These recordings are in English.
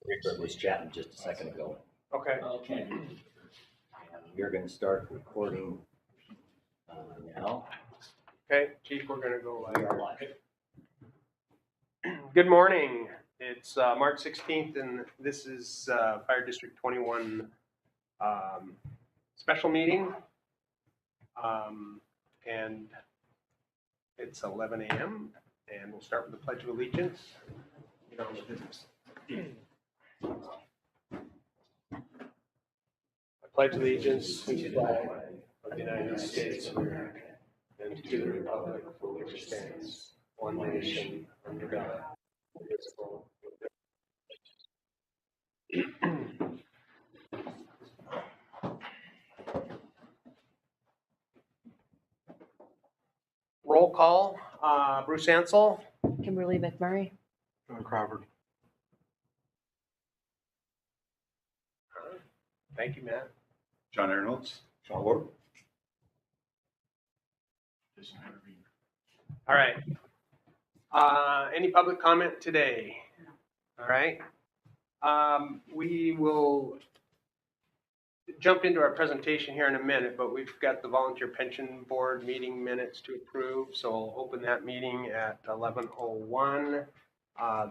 Rick was chatting just a second ago. Okay. Okay. And we're going to start recording now. Okay, Chief, we're going to go We live. are live. Good morning. It's March 16th, and this is Fire District 21 special meeting. And it's 11 a.m., and we'll start with the Pledge of Allegiance. Get on with business. I pledge allegiance to the flag of the United States of America and to the republic for which it stands, one nation, under God, indivisible, with roll call. Bruce Ansell. Kimberly McMurray. John Crawford. Thank you, Matt. John Arnolds. Sean Ward. All right. Any public comment today? All right. We will jump into our presentation here in a minute, but we've got the Volunteer Pension Board meeting minutes to approve, so I'll open that meeting at 11:01.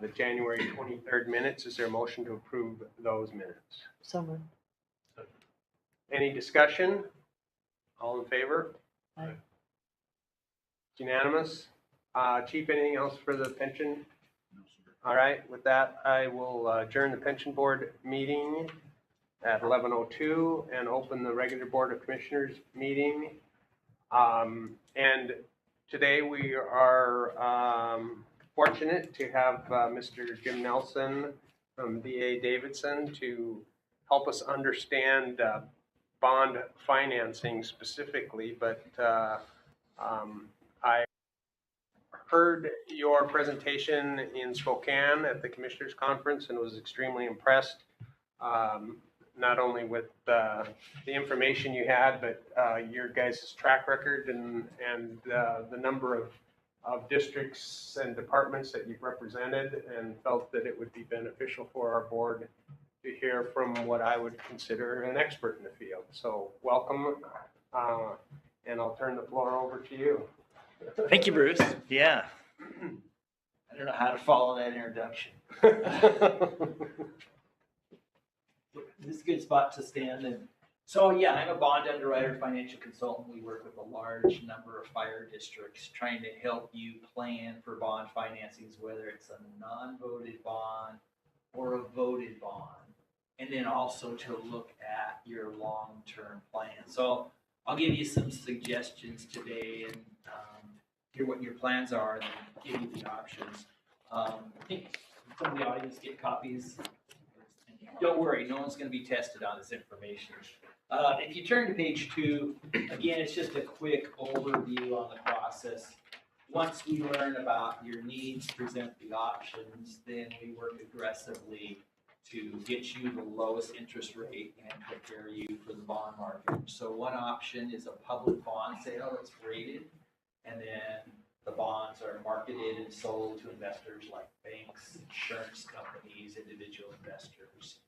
The January 23rd minutes, is there a motion to approve those minutes? So moved. Any discussion? All in favor? Aye. It's unanimous. Chief, anything else for the pension? All right, with that, I will adjourn the pension board meeting at 11:02 and open the regular Board of Commissioners meeting. And today we are fortunate to have Mr. Jim Nelson from D.A. Davidson to help us understand bond financing specifically, but I heard your presentation in Spokane at the Commissioners Conference and was extremely impressed, not only with the information you had, but your guys' track record and the number of districts and departments that you've represented, and felt that it would be beneficial for our board to hear from what I would consider an expert in the field. So welcome, and I'll turn the floor over to you. Thank you, Bruce. Yeah. I don't know how to follow that introduction. This is a good spot to stand. And so, yeah, I'm a bond underwriter, financial consultant. We work with a large number of fire districts trying to help you plan for bond financings, whether it's a non-voted bond or a voted bond, and then also to look at your long-term plan. So I'll give you some suggestions today and hear what your plans are and then give you the options. I think some of the audience get copies. Don't worry, no one's going to be tested on this information. If you turn to page 2, again, it's just a quick overview on the process. Once we learn about your needs, present the options, then we work aggressively to get you the lowest interest rate and prepare you for the bond market. So one option is a public bond sale that's rated, and then the bonds are marketed and sold to investors like banks, insurance companies, individual investors.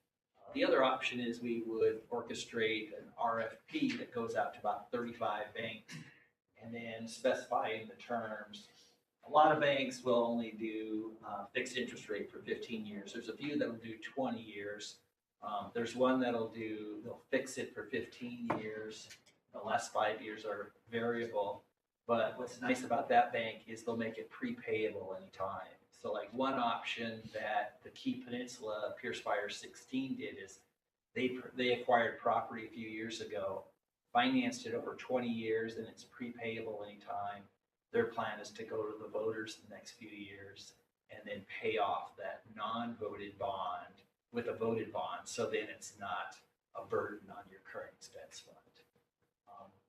The other option is we would orchestrate an RFP that goes out to about 35 banks and then specifying the terms. A lot of banks will only do fixed interest rate for 15 years. There's a few that will do 20 years. There's one they'll fix it for 15 years. The last 5 years are variable. But what's nice about that bank is they'll make it prepayable anytime. So like one option that the Key Peninsula Pierce Fire 16 did is they acquired property a few years ago, financed it over 20 years, and it's prepayable anytime. Their plan is to go to the voters the next few years and then pay off that non-voted bond with a voted bond. So then it's not a burden on your current expense fund.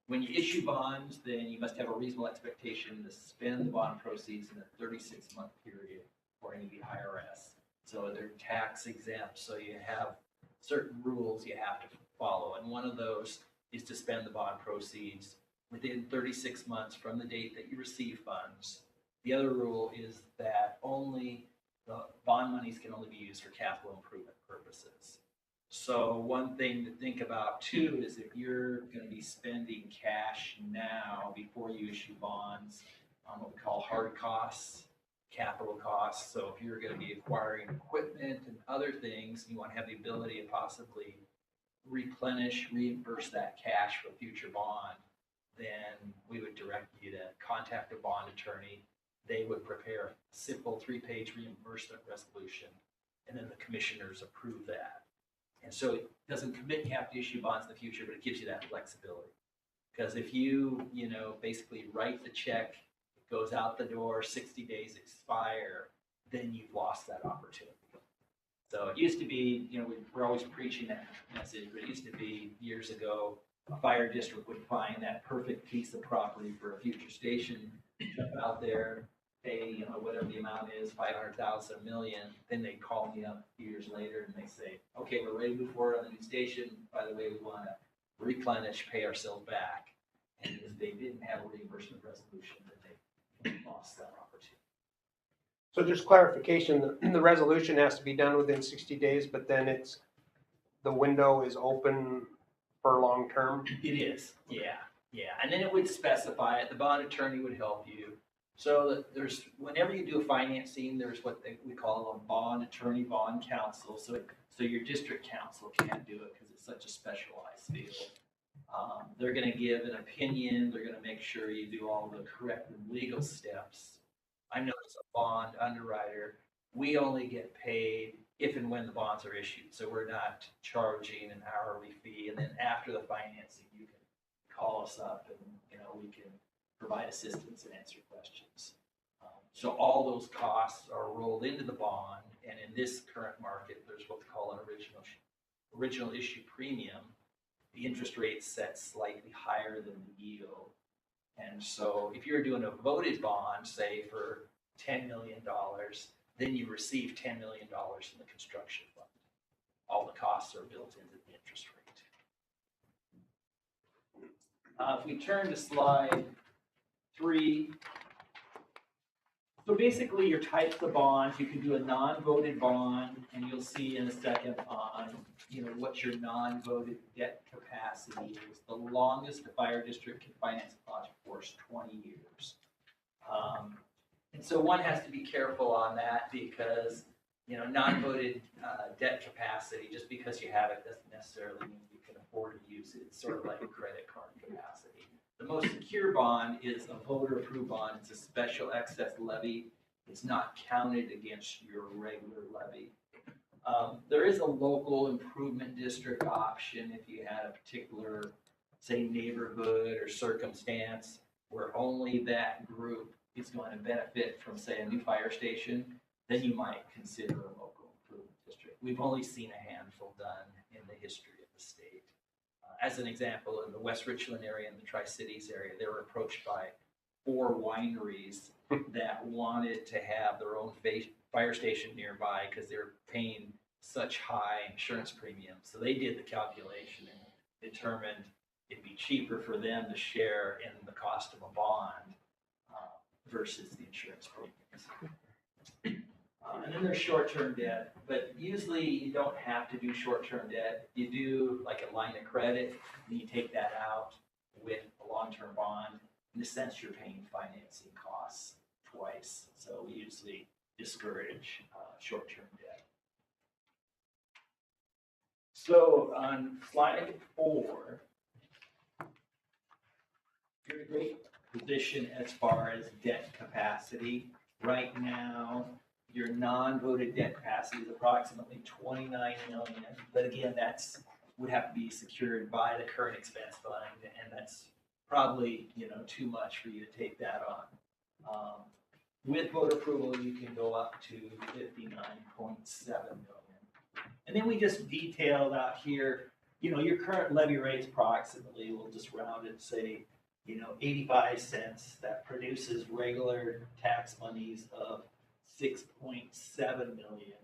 When you issue bonds, then you must have a reasonable expectation to spend the bond proceeds in a 36-month period according to the IRS. So they're tax exempt, so you have certain rules you have to follow. And one of those is to spend the bond proceeds within 36 months from the date that you receive funds. The other rule is that only the bond monies can only be used for capital improvement purposes. So one thing to think about too is if you're going to be spending cash now before you issue bonds on what we call hard costs, capital costs. So if you're going to be acquiring equipment and other things, you want to have the ability to possibly reimburse that cash for a future bond, then we would direct you to contact a bond attorney. They would prepare a simple 3-page reimbursement resolution, and then the commissioners approve that. And so it doesn't commit you have to issue bonds in the future, but it gives you that flexibility. Because if you, basically write the check, it goes out the door, 60 days expire, then you've lost that opportunity. So it used to be, we're always preaching that message, but it used to be years ago, a fire district would find that perfect piece of property for a future station, jump out there, pay, whatever the amount is, 500,000, $1 million, then they call me up a few years later and they say, okay, we're ready to move forward on the new station. By the way, we want to replenish, pay ourselves back. And if they didn't have a reimbursement resolution, then they lost that opportunity. So just clarification, the resolution has to be done within 60 days, but then the window is open for long-term? It is, yeah. And then it would specify it. The bond attorney would help you. So whenever you do a financing, there's what we call a bond attorney, bond counsel. So your district counsel can't do it because it's such a specialized field. They're going to give an opinion. They're going to make sure you do all the correct legal steps. I know as a bond underwriter, we only get paid if and when the bonds are issued. So we're not charging an hourly fee. And then after the financing, you can call us up and, we can provide assistance and answer questions. So all those costs are rolled into the bond. And in this current market, there's what we call an original issue premium. The interest rate set slightly higher than the yield. And so if you're doing a voted bond, say for $10 million, then you receive $10 million in the construction fund. All the costs are built into the interest rate. If we turn to slide 3, so basically your types of bonds, you can do a non-voted bond, and you'll see in a second on what your non-voted debt capacity is. The longest a fire district can finance a project for is 20 years. And so one has to be careful on that because, non-voted debt capacity, just because you have it doesn't necessarily mean you can afford to use it. It's sort of like a credit card capacity. The most secure bond is a voter-approved bond. It's a special excess levy. It's not counted against your regular levy. There is a local improvement district option if you had a particular, say, neighborhood or circumstance where only that group is going to benefit from, say, a new fire station, then you might consider a local improvement district. We've only seen a handful done in the history of the state. As an example, in the West Richland area and the Tri-Cities area, they were approached by 4 wineries that wanted to have their own fire station nearby because they're paying such high insurance premiums. So they did the calculation and determined it'd be cheaper for them to share in the cost of a bond versus the insurance premiums. And then there's short-term debt, but usually you don't have to do short-term debt. You do like a line of credit, and you take that out with a long-term bond. In a sense, you're paying financing costs twice. So we usually discourage short-term debt. So on slide 4, you're in a great position as far as debt capacity. Right now, your non-voted debt capacity is approximately 29 million, but again, would have to be secured by the current expense fund, and that's probably too much for you to take that on. With voter approval, you can go up to 59.7 million, and then we just detailed out here. Your current levy rates approximately, we'll just round it, say 85 cents. That produces regular tax monies of 6.7 million.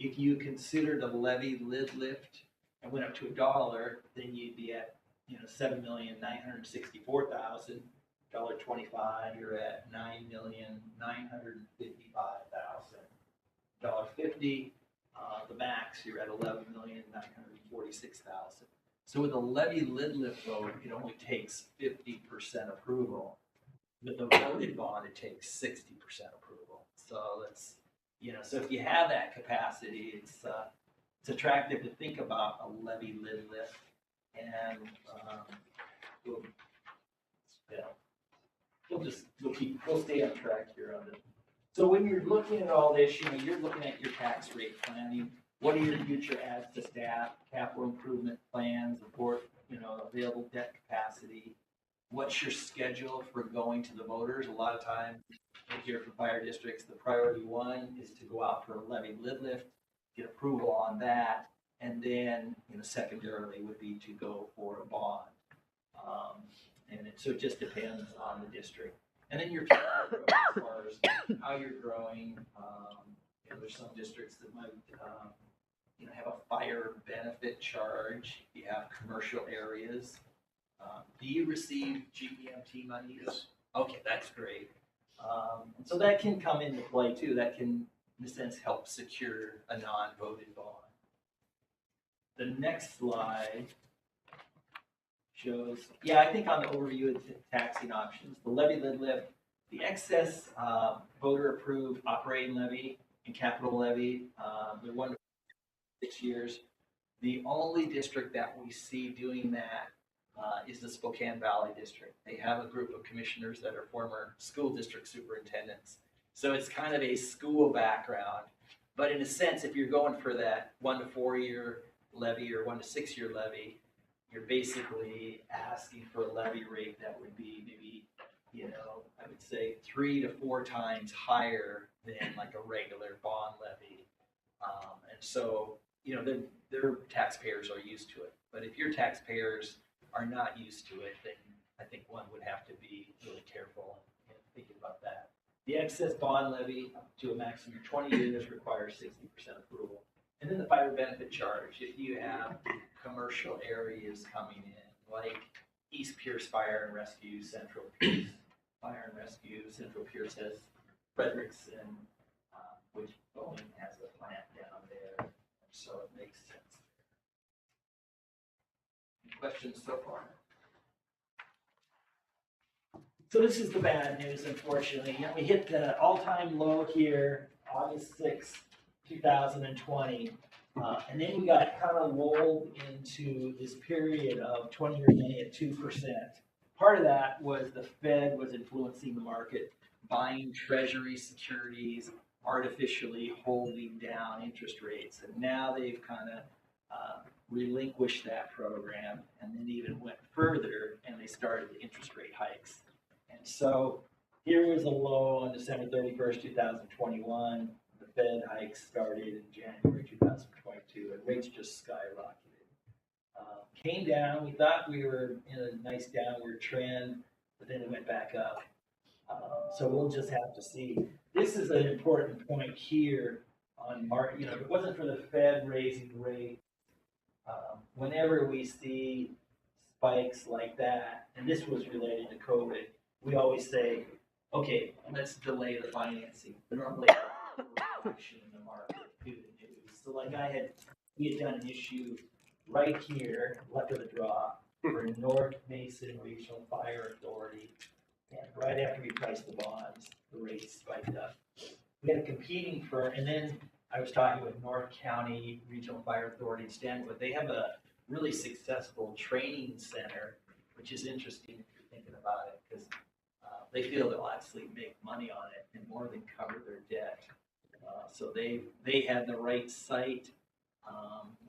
If you considered a levy lid lift and went up to $1, then you'd be at $7,964,000. $1.25, you're at $9,955,000. $1.50, the max, you're at 11,946,000. So with a levy lid lift vote, it only takes 50% approval. With a voted bond, it takes 60% approval. So that's, so if you have that capacity, it's attractive to think about a levy lid lift, and we'll stay on track here on it. So when you're looking at all this, you're looking at your tax rate planning. What are your future adds to staff, capital improvement plans, available debt capacity? What's your schedule for going to the voters? A lot of times, here for fire districts, the priority one is to go out for a levy lid lift, get approval on that, and then, secondarily would be to go for a bond. So it just depends on the district. And then your capital growth, as far as how you're growing. There's some districts that might, have a fire benefit charge. You have commercial areas. Do you receive GEMT money? Yes. Okay, that's great. And so that can come into play too. That can, in a sense, help secure a non-voted bond. The next slide shows, I think on the overview of taxing options, the levy lid lift, the excess voter approved operating levy and capital levy, they're 1 to 6 years. The only district that we see doing that is the Spokane Valley District. They have a group of commissioners that are former school district superintendents. So it's kind of a school background. But in a sense, if you're going for that 1 to 4 year levy or 1 to 6 year levy, you're basically asking for a levy rate that would be maybe, I would say 3 to 4 times higher than like a regular bond levy. And so, their taxpayers are used to it. But if your taxpayers are not used to it, then I think one would have to be really careful in thinking about that. The excess bond levy up to a maximum of 20 years requires 60% approval. And then the fire benefit charge, if you have commercial areas coming in, like East Pierce Fire and Rescue, Central Pierce Fire and Rescue, Central Pierce has Frederickson, which Boeing has a plant down there, so it makes sense. Any questions so far? So this is the bad news, unfortunately. We hit the all-time low here, August 6th, 2020. And then we got kind of lulled into this period of 20-year money at 2%. Part of that was the Fed was influencing the market, buying treasury securities, artificially holding down interest rates. And now they've kind of relinquished that program and then even went further and they started the interest rate hikes. And so here was a low on December 31st, 2021. The Fed hike started in January 2022, and rates just skyrocketed. Came down. We thought we were in a nice downward trend, but then it went back up. So we'll just have to see. This is an important point here on market. If it wasn't for the Fed raising rates, whenever we see spikes like that, and this was related to COVID, we always say, okay, let's delay the financing. Normally, reaction in the market due to news. So like we had done an issue right here, luck of the draw, for North Mason Regional Fire Authority. And right after we priced the bonds, the rates spiked up. We had a competing firm, and then I was talking with North County Regional Fire Authority in Stanwood. They have a really successful training center, which is interesting if you're thinking about it, because they feel they'll actually make money on it and more than cover their debt. So they had the right site,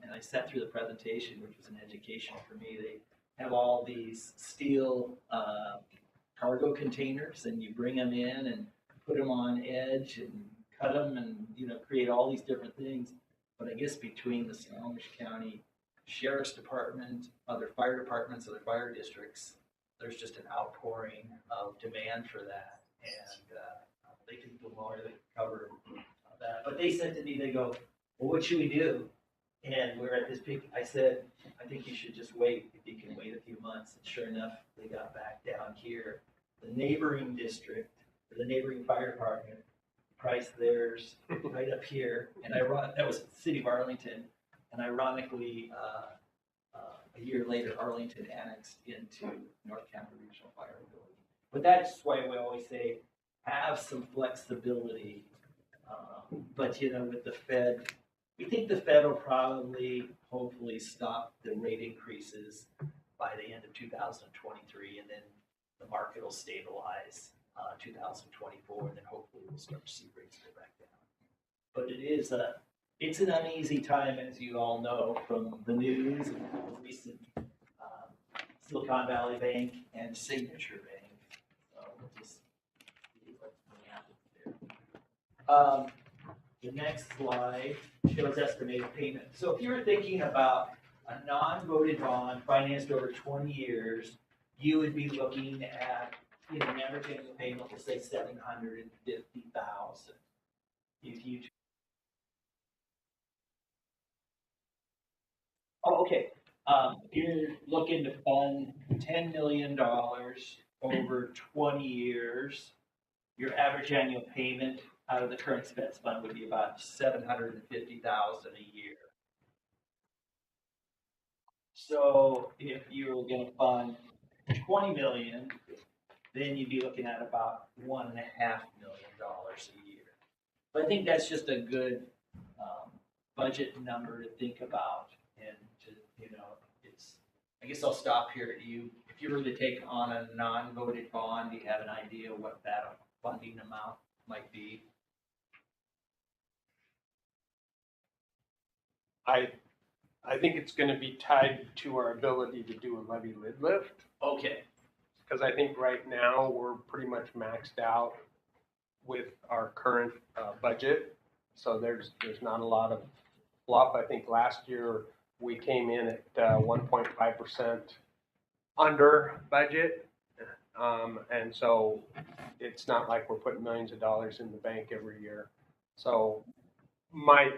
and I sat through the presentation, which was an education for me. They have all these steel cargo containers, and you bring them in and put them on edge and cut them and create all these different things. But I guess between the Snohomish County Sheriff's Department, other fire departments, other fire districts, there's just an outpouring of demand for that, and they can do more to cover that. But they said to me, they go, well, what should we do? And we're at this peak. I said, I think you should just wait, if you can wait a few months. And sure enough, they got back down here. The neighboring district, or the neighboring fire department, price theirs right up here, and that was the city of Arlington, and ironically, a year later, Arlington annexed into North County Regional Fire Authority. But that's why we always say, have some flexibility. But with the Fed, we think the Fed will probably, hopefully, stop the rate increases by the end of 2023, and then the market will stabilize 2024, and then hopefully we'll start to see rates go back down. But it's an uneasy time, as you all know from the news and the recent Silicon Valley Bank and Signature Bank. So we'll just see what's going to happen there. The next slide shows estimated payment. So if you were thinking about a non-voted bond financed over 20 years, you would be looking at an average annual payment, we'll say $750,000. If you you're looking to fund $10 million over 20 years, your average annual payment out of the current expense fund would be about $750,000 a year. So if you were going to fund 20 million, then you'd be looking at about $1.5 million a year. But I think that's just a good budget number to think about, and to I guess I'll stop here at you. If you were to take on a non-voted bond, do you have an idea what that funding amount might be? I think it's going to be tied to our ability to do a levy lid lift. Okay. Because I think right now we're pretty much maxed out with our current budget. So there's not a lot of fluff. I think last year we came in at 1.5% under budget. And so it's not like we're putting millions of dollars in the bank every year. So my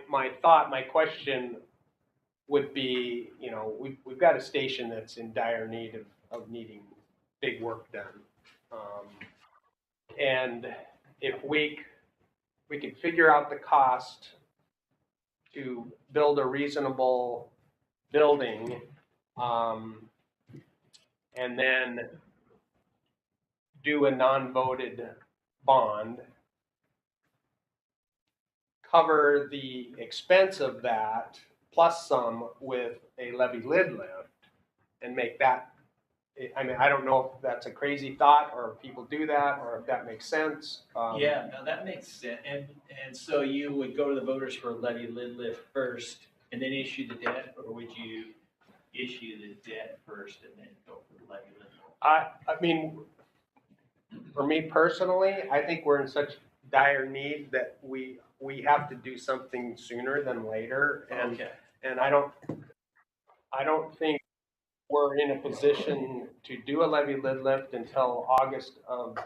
question would be, we've got a station that's in dire need of needing big work done. And if we could figure out the cost to build a reasonable building, and then do a non-voted bond, cover the expense of that plus some with a levy lid lift, and make that, I don't know if that's a crazy thought or if people do that or if that makes sense. Yeah, no, that makes sense. And so you would go to the voters for a levy lid lift first and then issue the debt, or would you issue the debt first and then go for the levy lid lift? I mean, for me personally, I think we're in such dire need that we have to do something sooner than later. And Okay. and I don't think we're in a position to do a levy lid lift until August of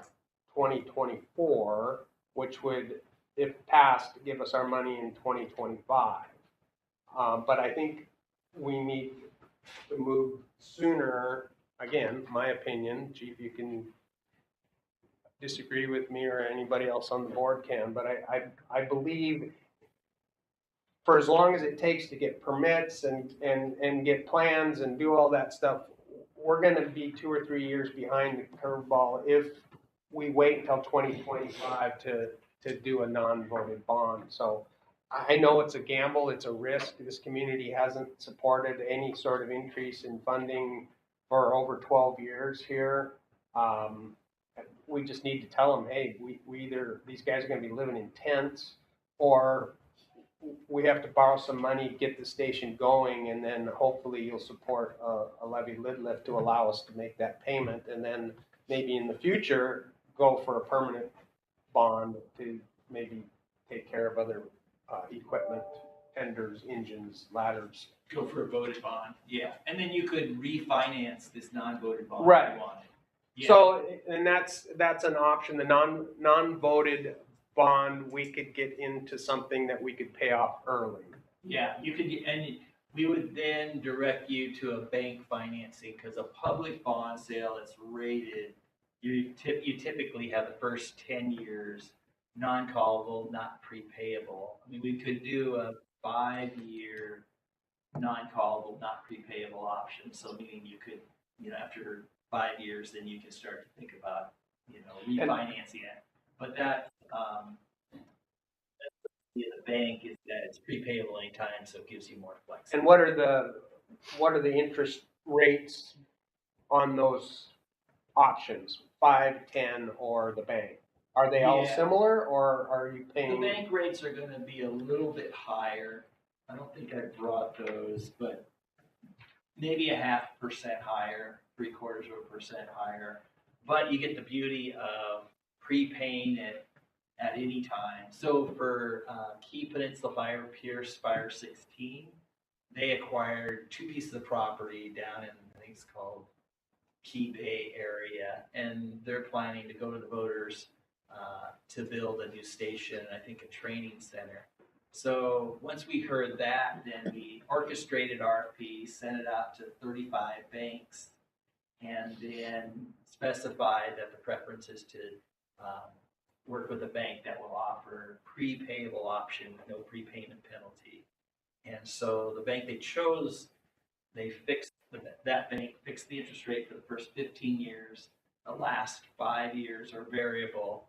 2024, which would, if passed, give us our money in 2025. But I think we need to move sooner. Again, my opinion, Chief, you can disagree with me or anybody else on the board can, but I believe for as long as it takes to get permits and get plans and do all that stuff, we're going to be 2 or 3 years behind the curveball if we wait until 2025 to do a non-voted bond. So I know it's a gamble, it's a risk. This community hasn't supported any sort of increase in funding for over 12 years here. We just need to tell them, hey, we either, these guys are going to be living in tents, or we have to borrow some money, get the station going, and then hopefully you'll support a levy lid lift to allow us to make that payment, and then maybe in the future go for a permanent bond to maybe take care of other equipment, tenders, engines, ladders. Go for a voted bond. Yeah. And then you could refinance this non-voted bond Right. if you wanted. Yeah. So, and that's an option. The non-voted bond, we could get into something that we could pay off early. Yeah, you could, and we would then direct you to a bank financing, because a public bond sale that's rated, you typically have the first 10 years non-callable, not prepayable. I mean, we could do a 5-year non-callable, not prepayable option. So meaning you could, after 5 years, then you can start to think about, refinancing it. But that, the bank is that it's prepayable anytime, so it gives you more flexibility. And what are the interest rates on those options, 5, 10, or the bank? Are they all Yeah. similar, or are you The paying? bank rates are gonna be a little bit higher. I don't think I brought those, but maybe 0.5% higher, 0.75% higher. But you get the beauty of prepaying it at any time. So for Key Peninsula Fire, Pierce Fire 16, they acquired 2 pieces of property down in, I think it's called Key Bay area, and they're planning to go to the voters to build a new station, I think a training center. So once we heard that, then we orchestrated RFP, sent it out to 35 banks, and then specified that the preference is to work with a bank that will offer prepayable option with no prepayment penalty. And so the bank they chose, that bank fixed the interest rate for the first 15 years. The last 5 years are variable,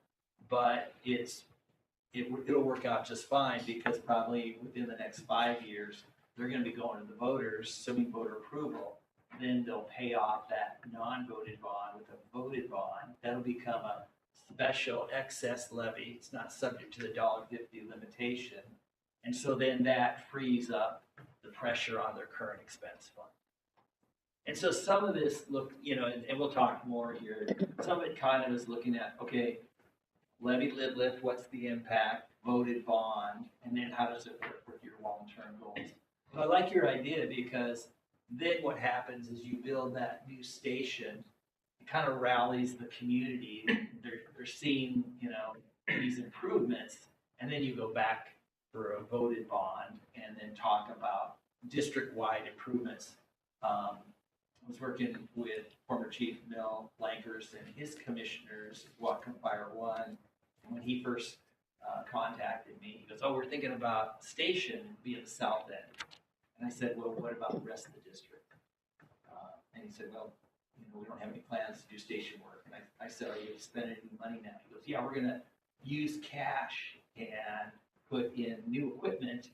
but it'll work out just fine because probably within the next 5 years, they're going to be going to the voters, assuming voter approval. Then they'll pay off that non-voted bond with a voted bond. That'll become a special excess levy. It's not subject to the $1.50 limitation. And so then that frees up the pressure on their current expense fund. And so some of this and we'll talk more here, some of it kind of is looking at, okay, levy lid lift, what's the impact, voted bond, and then how does it work with your long-term goals? But I like your idea because then what happens is you build that new station, it kind of rallies the community. They're seeing, these improvements, and then you go back for a voted bond and then talk about district-wide improvements. I was working with former Chief Mel Blankers and his commissioners, Whatcom Fire 1, and when he first contacted me, he goes, "Oh, we're thinking about station being the south end." And I said, "Well, what about the rest of the district?" And he said, "Well, we don't have any plans to do station work." And I said, "Are you spending any money now?" He goes, "Yeah, we're going to use cash and put in new equipment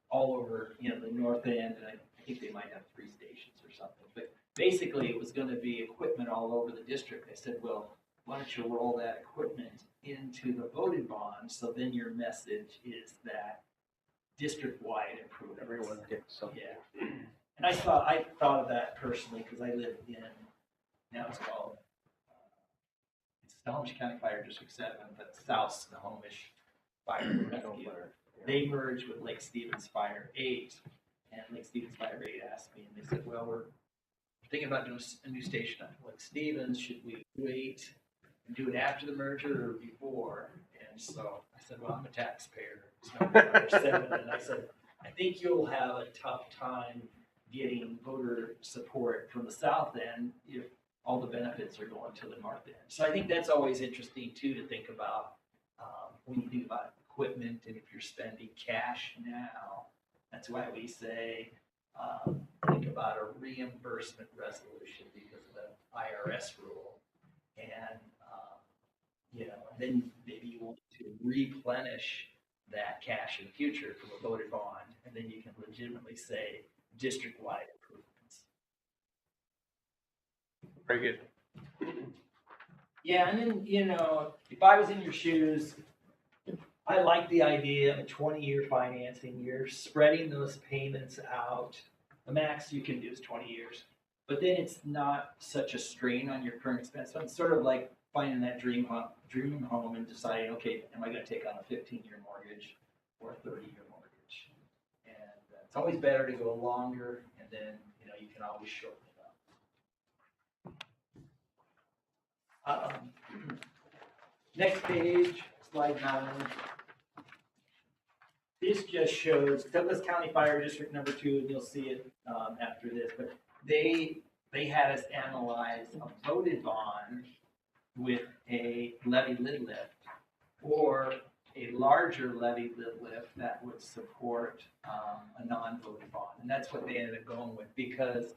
all over, the north end." And I think they might have 3 stations or something. But basically, it was going to be equipment all over the district. I said, "Well, why don't you roll that equipment into the voted bond, so then your message is that district-wide improvements." Everyone gets something. Yeah. And I thought of that personally because I live in, now it's called, it's Snohomish County Fire District 7, but South Snohomish Fire Rescue. They merged with Lake Stevens Fire 8, and Lake Stevens Fire 8 asked me, and they said, "Well, we're thinking about doing a new station on Lake Stevens. Should we wait and do it after the merger or before?" And so I said, "Well, I'm a taxpayer. It's not Fire 7." And I said, "I think you'll have a tough time getting voter support from the south end if all the benefits are going to the north end." So I think that's always interesting too to think about when you think about equipment and if you're spending cash now. That's why we say think about a reimbursement resolution because of the IRS rule, and then maybe you want to replenish that cash in the future from a voted bond, and then you can legitimately say district-wide improvements. Very good. Yeah, and then, if I was in your shoes, I like the idea of a 20-year financing. You're spreading those payments out. The max you can do is 20 years. But then it's not such a strain on your current expense. So it's sort of like finding that dream home and deciding, okay, am I going to take on a 15-year mortgage or a 30-year mortgage? And it's always better to go longer, and then, you can always shorten it up. Next page, slide 9. This just shows Douglas County Fire District number 2, and you'll see it after this. But they had us analyze a voted bond with a levy lid lift, or a larger levy lit lift that would support a non-voting bond. And that's what they ended up going with, because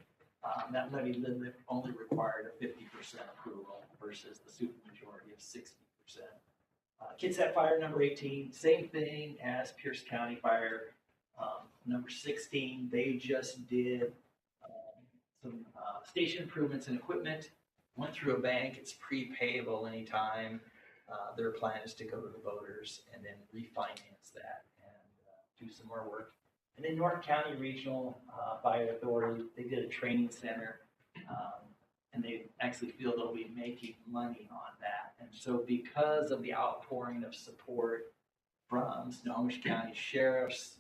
that levy lit lift only required a 50% approval versus the supermajority of 60%. Kitsap Fire number 18, same thing as Pierce County Fire. Number 16, they just did some station improvements and equipment, went through a bank, it's prepayable anytime. Their plan is to go to the voters and then refinance that and do some more work. And then North County Regional Fire Authority, they did a training center, and they actually feel they'll be making money on that. And so because of the outpouring of support from Snohomish County sheriffs,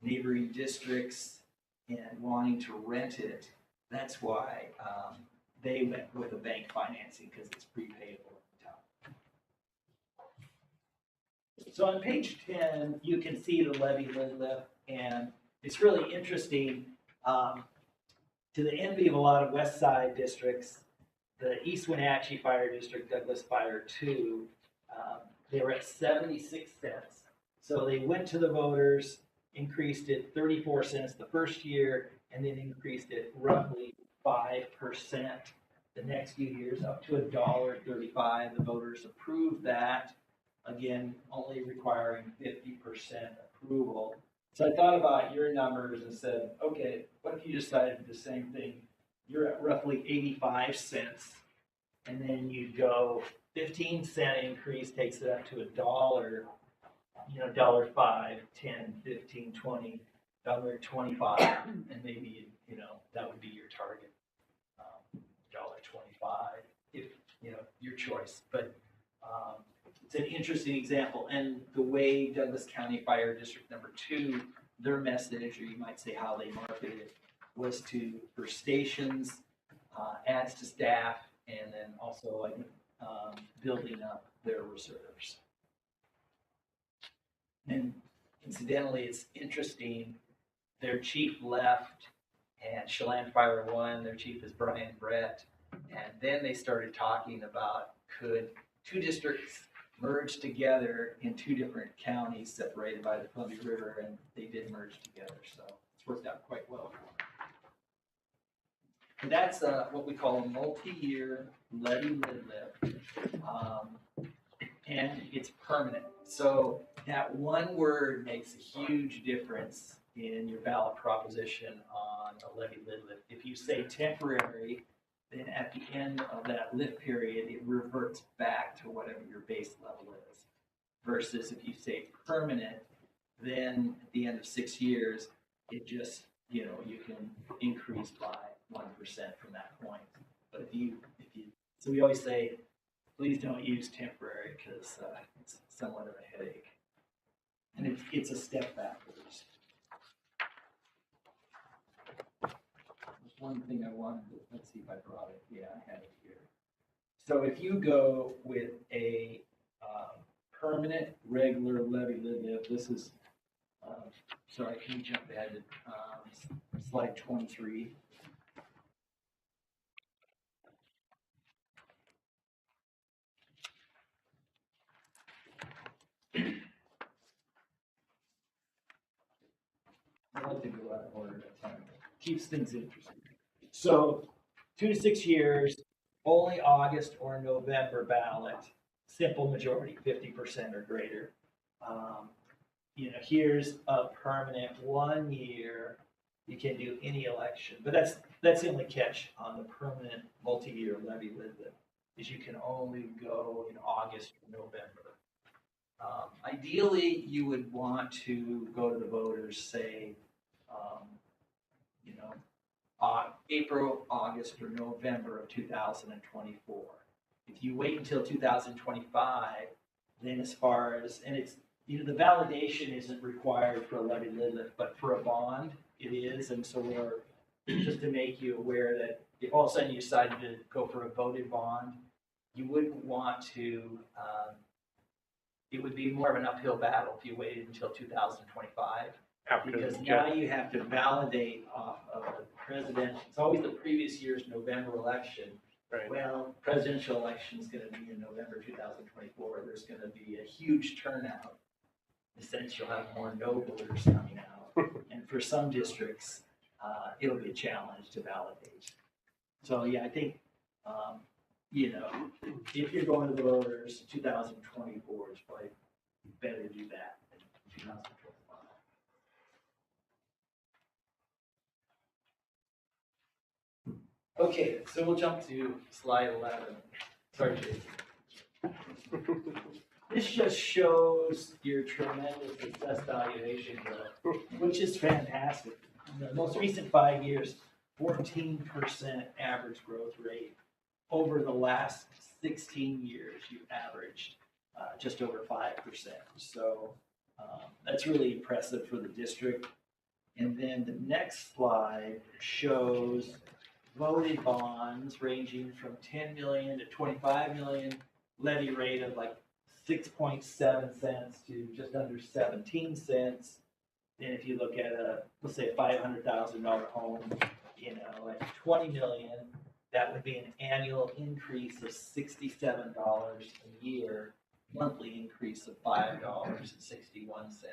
neighboring districts, and wanting to rent it, that's why they went with a bank financing, because it's prepayable at the time. So on page 10, you can see the levy lit lift, and it's really interesting. To the envy of a lot of West Side districts, the East Wenatchee Fire District, Douglas Fire 2, they were at 76 cents. So they went to the voters, increased it 34 cents the first year, and then increased it roughly 5% the next few years, up to $1.35. The voters approved that, again, only requiring 50% approval. So I thought about your numbers and said, okay, what if you decided the same thing? You're at roughly 85 cents, and then you go 15-cent increase takes it up to $1, $1.05, 10, 15, 20, $1.25, and maybe, that would be your target, $1.25, if, your choice. But it's an interesting example. And the way Douglas County Fire District number 2, their message, or you might say how they marketed it, was for stations, adds to staff, and then also, I think, building up their reserves. And incidentally, it's interesting, their chief left, and Chelan Fire 1, their chief is Brian Brett, and then they started talking about, could two districts merge together in two different counties separated by the Columbia River, and they did merge together, so it's worked out quite well for them. And that's what we call a multi-year levy lit lift, and it's permanent. So that one word makes a huge difference in your ballot proposition on a levy lit lift. If you say temporary, then at the end of that lift period, it reverts back to whatever your base level is. Versus if you say permanent, then at the end of 6 years, it just, you can increase by 1% from that point. But so we always say, please don't use temporary, because it's somewhat of a headache. And it's a step backwards. There's one thing I wanted to, let's see if I brought it. Yeah, I had it here. So if you go with a permanent regular levy lit lift, this is, sorry, can you jump ahead to slide 23? I like to go out of order at times. Keeps things interesting. So 2 to 6 years, only August or November ballot, simple majority, 50% or greater. Here's a permanent 1 year. You can do any election, but that's the only catch on the permanent multi-year levy lit lift, is you can only go in August or November. Ideally, you would want to go to the voters, say, April, August, or November of 2024. If you wait until 2025, then as far as, and it's, the validation isn't required for a levy lit lift, but for a bond, it is. And so just to make you aware that if all of a sudden you decided to go for a voted bond, you wouldn't want to, it would be more of an uphill battle if you waited until 2025. Because now you have to validate off of the president. It's always the previous year's November election. Right. Well, presidential election is going to be in November 2024. There's going to be a huge turnout in a sense, you'll have more no voters coming out. And for some districts, it'll be a challenge to validate. So, yeah, I think, you know, if you're going to the voters, 2024 is probably better to do that than 2025. Okay, so we'll jump to slide 11. Sorry, Jason. This just shows your tremendous assessed valuation growth, which is fantastic. In the most recent 5 years, 14% average growth rate. Over the last 16 years, you averaged just over 5%. So that's really impressive for the district. And then the next slide shows voted bonds ranging from 10 million to 25 million, levy rate of like 6.7 cents to just under 17 cents. And if you look at let's say a $500,000 home, you know, like 20 million, that would be an annual increase of $67 a year, monthly increase of $5.61.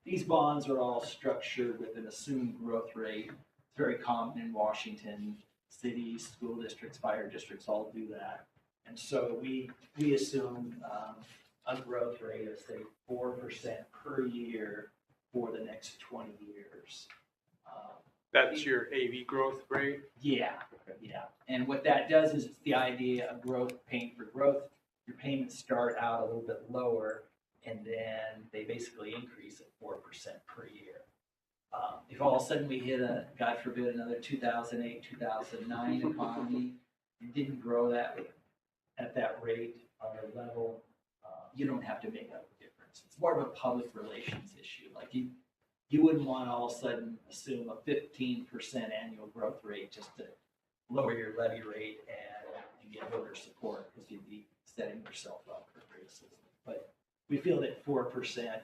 These bonds are all structured with an assumed growth rate. It's very common in Washington. Cities, school districts, fire districts all do that. And so we assume a growth rate of, say, 4% per year for the next 20 years. That's your AV growth rate? Yeah, yeah. And what that does is it's the idea of growth, paying for growth. Your payments start out a little bit lower, and then they basically increase at 4% per year. If all of a sudden we hit God forbid, another 2008, 2009 economy, and didn't grow that at that rate or level, you don't have to make up the difference. It's more of a public relations issue. Like you wouldn't want to all of a sudden assume a 15% annual growth rate just to lower your levy rate and get voter support, because you'd be setting yourself up for criticism. But we feel that 4%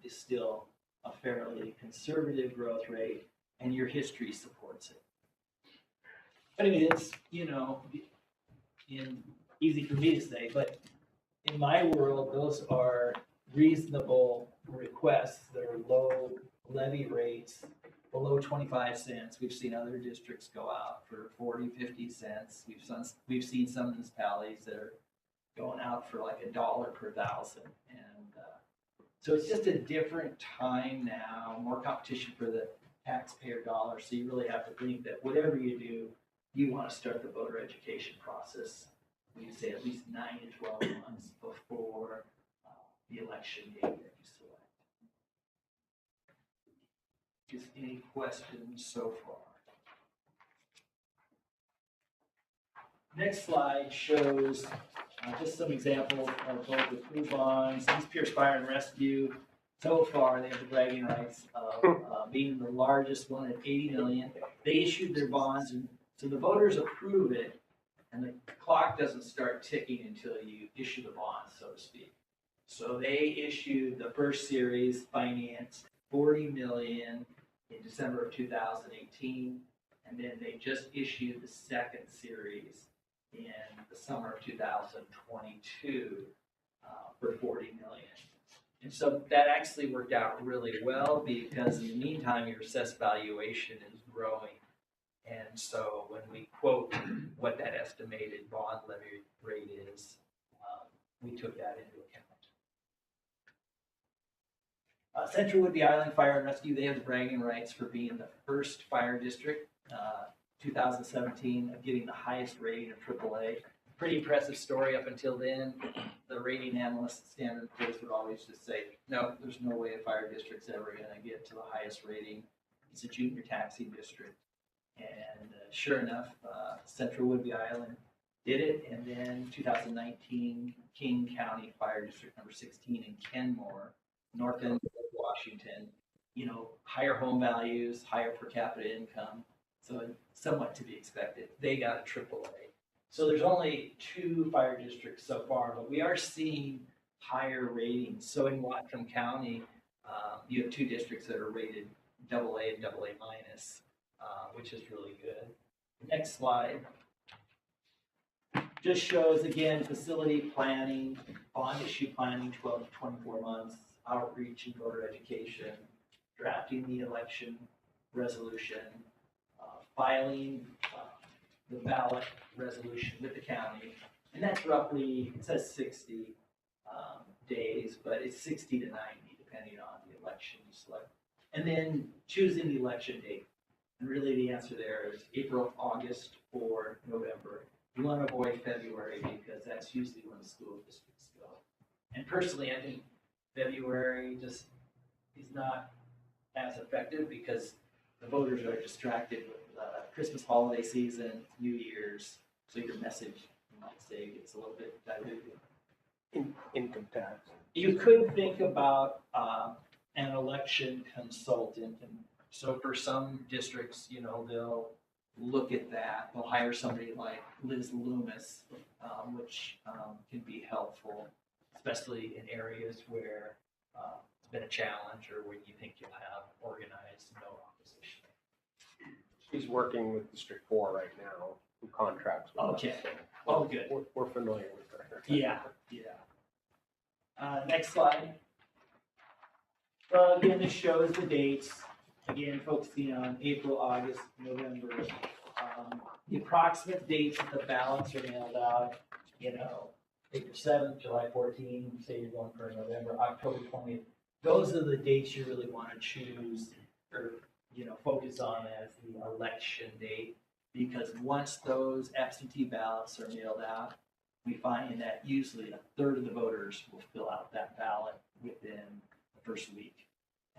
is still a fairly conservative growth rate, and your history supports it. But I mean, it's, you know, easy for me to say, but in my world, those are reasonable requests that are low levy rates, below 25 cents. We've seen other districts go out for 40, 50 cents. We've seen some municipalities that are going out for like $1 per thousand. And so it's just a different time now, more competition for the taxpayer dollar. So you really have to think that whatever you do, you want to start the voter education process, we say at least 9 to 12 months before the election date that you select. Just any questions so far? Next slide shows just some examples of both the approved bonds. East Pierce Fire and Rescue, so far they have the bragging rights of being the largest one at 80 million. They issued their bonds, and so the voters approve it, and the clock doesn't start ticking until you issue the bonds, so to speak. So they issued the first series, financed 40 million in December of 2018, and then they just issued the second series in the summer of 2022 for 40 million. And so that actually worked out really well, because in the meantime, your assessed valuation is growing. And so when we quote what that estimated bond levy rate is, we took that into account. Central Whidbey Island Fire and Rescue, they have the bragging rights for being the first fire district, 2017, of getting the highest rating of AAA. Pretty impressive story up until then. The rating analysts at Standard & Poor's would always just say, no, there's no way a fire district's ever going to get to the highest rating. It's a junior taxing district. And sure enough, Central Whidbey Island did it. And then 2019, King County Fire District number 16 in Kenmore, north end of Washington, you know, higher home values, higher per capita income. So somewhat to be expected. They got a AAA. So there's only 2 fire districts so far, but we are seeing higher ratings. So in Whatcom County, you have 2 districts that are rated AA and AA minus, which is really good. Next slide just shows, again, facility planning, bond issue planning, 12 to 24 months. outreach and voter education, drafting the election resolution, filing the ballot resolution with the county. And that's roughly, it says 60 days, but it's 60 to 90 depending on the election you select. And then choosing the election date. And really the answer there is April, August, or November. You want to avoid February because that's usually when the school districts go. And personally, I think February just is not as effective because the voters are distracted with Christmas holiday season, New Year's, so your message, you might say, gets a little bit diluted. Income tax. You could think about an election consultant, and so for some districts, you know, they'll look at that. They'll hire somebody like Liz Loomis, which can be helpful, especially in areas where it's been a challenge or when you think you'll have organized no opposition. She's working with District 4 right now, who contracts with us. Okay. so Oh, good. We're familiar with her. Yeah. Next slide. Again, this shows the dates. Again, focusing on April, August, November. The approximate dates that the ballots are mailed out, you know, April 7th, July 14th, say you're going for November, October 20th. Those are the dates you really want to choose or, you know, focus on as the election date. Because once those absentee ballots are mailed out, we find that usually a third of the voters will fill out that ballot within the first week.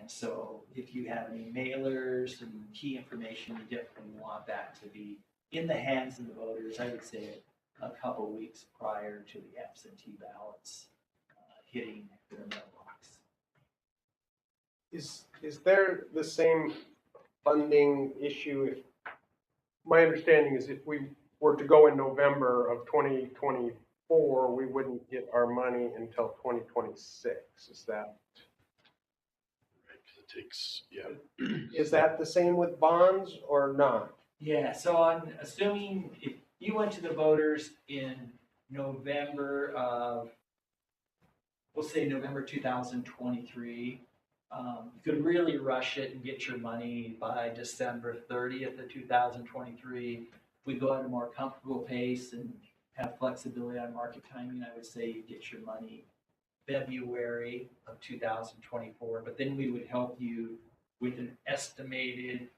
And so if you have any mailers and key information, you definitely want that to be in the hands of the voters, I would say a couple weeks prior to the absentee ballots hitting their mailbox. Is there the same funding issue? My understanding is if we were to go in November of 2024, we wouldn't get our money until 2026. Is that? It takes, yeah. Is that the same with bonds or not? Yeah, so I'm assuming if you went to the voters in November of, we'll say November 2023, you could really rush it and get your money by December 30th of 2023. If we go at a more comfortable pace and have flexibility on market timing, I would say you get your money February of 2024, but then we would help you with an estimated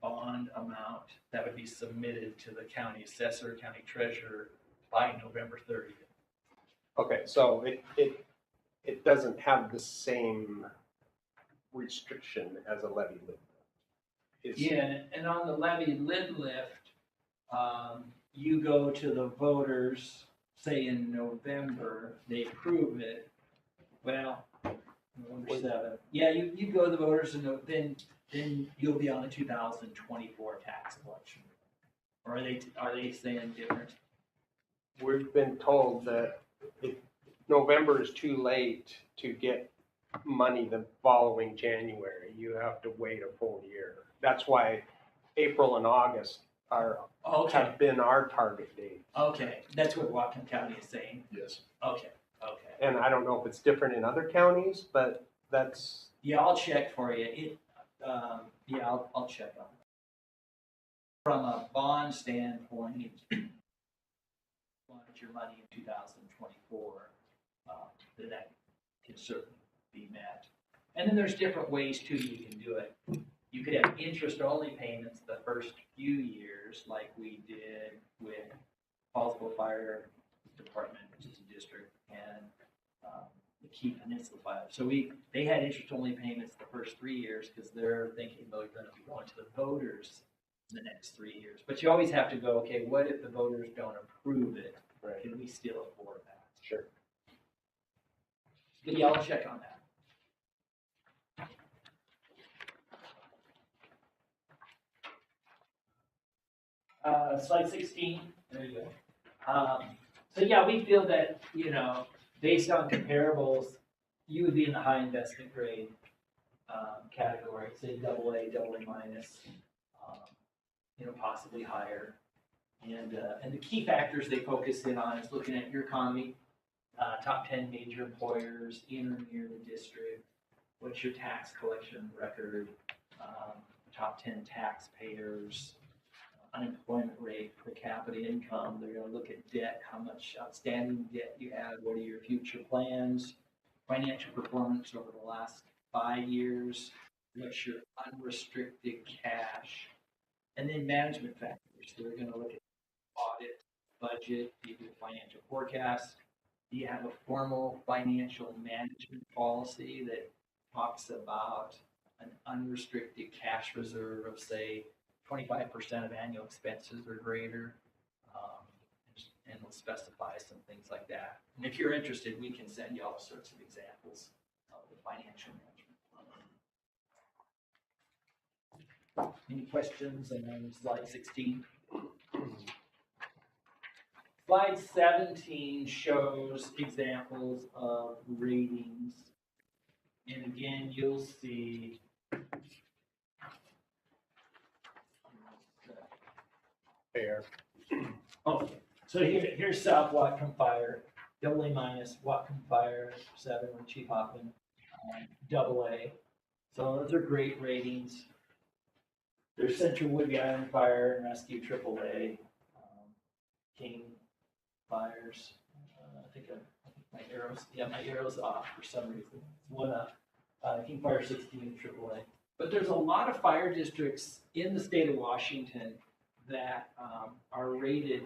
bond amount that would be submitted to the county assessor, county treasurer by November 30th. Okay, so it doesn't have the same restriction as a levy limit. Yeah, and on the levy lid lift, you go to the voters, say in November, they approve it. Well, November 7th. Yeah, you go to the voters and then you'll be on the 2024 tax collection. Or are they saying different? We've been told that November is too late to get money the following January. You have to wait a full year. That's why April and August have been our target date. Okay, that's what Whatcom County is saying. Yes. Okay. And I don't know if it's different in other counties, but that's. Yeah, I'll check for you. I'll check on that. From a bond standpoint, want your money in 2024, then that can certainly be met. And then there's different ways too you can do it. You could have interest-only payments the first few years, like we did with Hallsville Fire Department, which is a district, and the Key Peninsula Fire. So they had interest-only payments the first 3 years because they're thinking they're going to be going to the voters in the next 3 years. But you always have to go, okay, what if the voters don't approve it? Right. Can we still afford that? Sure. But yeah, I'll check on that. Slide 16. There you go. So yeah, we feel that, based on comparables, you would be in the high investment grade category, say AA, AA minus, possibly higher. And the key factors they focus in on is looking at your economy, top 10 major employers in or near the district, what's your tax collection record, top 10 taxpayers, unemployment rate, per capita income. They're going to look at debt, how much outstanding debt you have, what are your future plans, financial performance over the last 5 years, what's your unrestricted cash, and then management factors. They're going to look at audit, budget, do you do a financial forecast, do you have a formal financial management policy that talks about an unrestricted cash reserve of, say, 25% of annual expenses or greater, and we'll specify some things like that. And if you're interested, we can send you all sorts of examples of the financial management. Any questions on slide 16? Slide 17 shows examples of ratings. And again, you'll see Fair. oh, so here's South Whatcom Fire, AA minus, Whatcom Fire 7 with Chief Hoffman, AA. So those are great ratings. There's Central Woodby Island Fire and Rescue AAA, King Fires. I think my arrow's off for some reason. One up. King Fire 16 AAA. But there's a lot of fire districts in the state of Washington that are rated,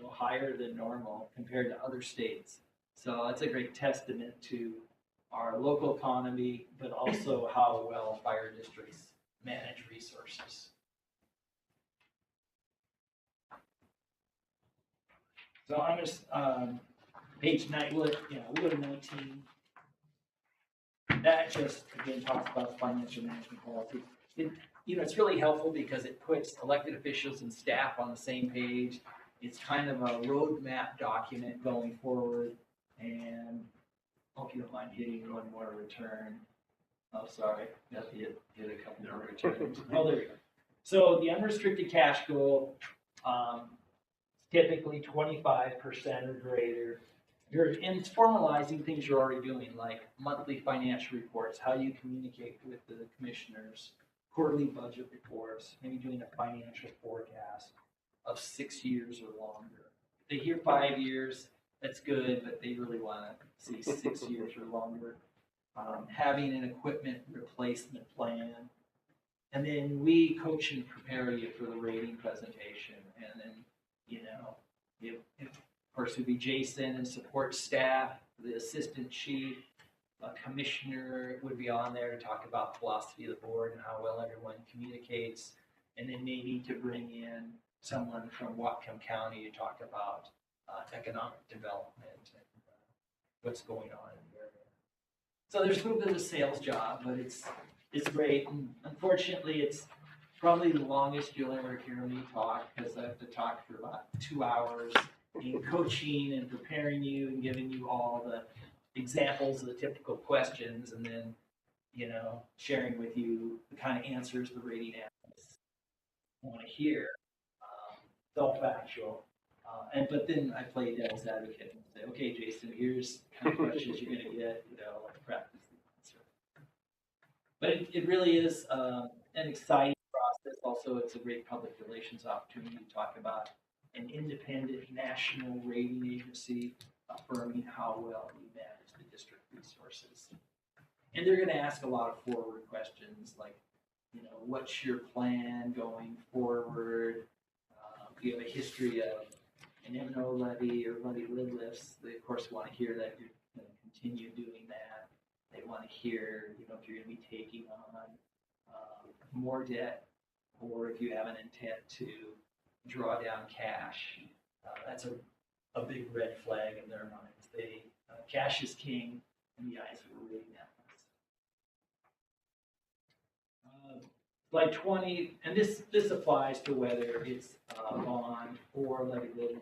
higher than normal compared to other states. So that's a great testament to our local economy, but also how well fire districts manage resources. So I'm just page 9. We'll go to 19. That just again talks about financial management policy. It's really helpful because it puts elected officials and staff on the same page. It's kind of a roadmap document going forward. And hope you don't mind hitting one more return. Oh, sorry, got to hit a couple more returns. Oh, there we go. So the unrestricted cash goal, typically 25% or greater. It's formalizing things you're already doing, like monthly financial reports, how you communicate with the commissioners, quarterly budget reports, maybe doing a financial forecast of 6 years or longer. They hear 5 years, that's good, but they really want to see 6 years or longer. Having an equipment replacement plan. And then we coach and prepare you for the rating presentation. And then, if of course, would be Jason and support staff, the assistant chief, a commissioner would be on there to talk about philosophy of the board and how well everyone communicates, and then maybe to bring in someone from Whatcom County to talk about economic development and what's going on in the area. So there's a little bit of a sales job, but it's great. And unfortunately, it's probably the longest you'll ever hear me talk because I have to talk for about 2 hours. In coaching and preparing you and giving you all the examples of the typical questions, and then, sharing with you the kind of answers the rating analysts want to hear. It's all factual. But then I play devil's advocate and say, okay, Jason, here's the kind of questions you're going to get, practice the answer. But it really is an exciting process. Also, it's a great public relations opportunity to talk about an independent national rating agency affirming how well we manage the district resources. And they're going to ask a lot of forward questions like, what's your plan going forward? Do you have a history of an M&O levy or levy lid lifts? They, of course, want to hear that you're going to continue doing that. They want to hear, if you're going to be taking on more debt, or if you have an intent to draw down cash. That's a big red flag in their minds. Cash is king in the eyes of a rating analyst. Slide 20, and this applies to whether it's a bond or levy lid.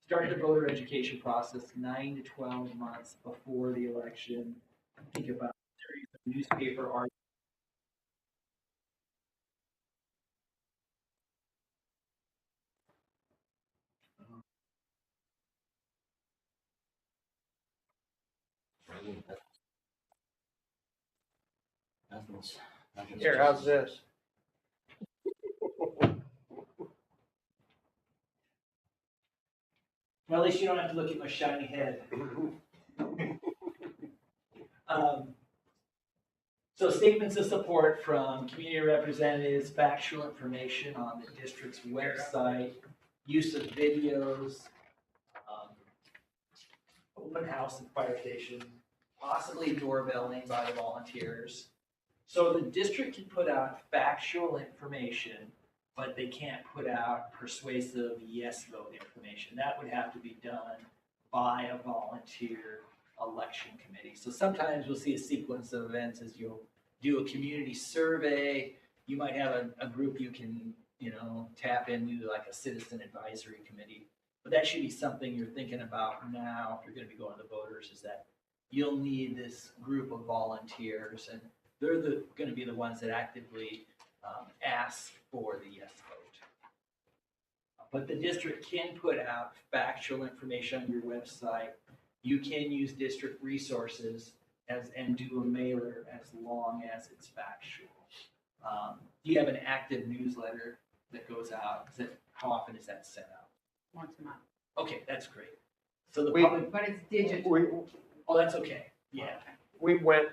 Start the voter education process 9 to 12 months before the election. Think about a series of newspaper articles. Nothing's Here, how's this? Well, at least you don't have to look at my shiny head. So statements of support from community representatives, factual information on the district's website, use of videos, open house and fire station, possibly doorbelling by the volunteers. So the district can put out factual information, but they can't put out persuasive yes vote information. That would have to be done by a volunteer election committee. So sometimes we'll see a sequence of events as you'll do a community survey. You might have a group you can, tap into, like a citizen advisory committee. But that should be something you're thinking about now if you're going to be going to voters, is that you'll need this group of volunteers, and they're going to be the ones that actively ask for the yes vote. But the district can put out factual information on your website. You can use district resources and do a mailer as long as it's factual. Do you have an active newsletter that goes out? How often is that sent out? Once a month, Okay, that's great. So the We- public, but it's digital. oh, that's okay, yeah. We went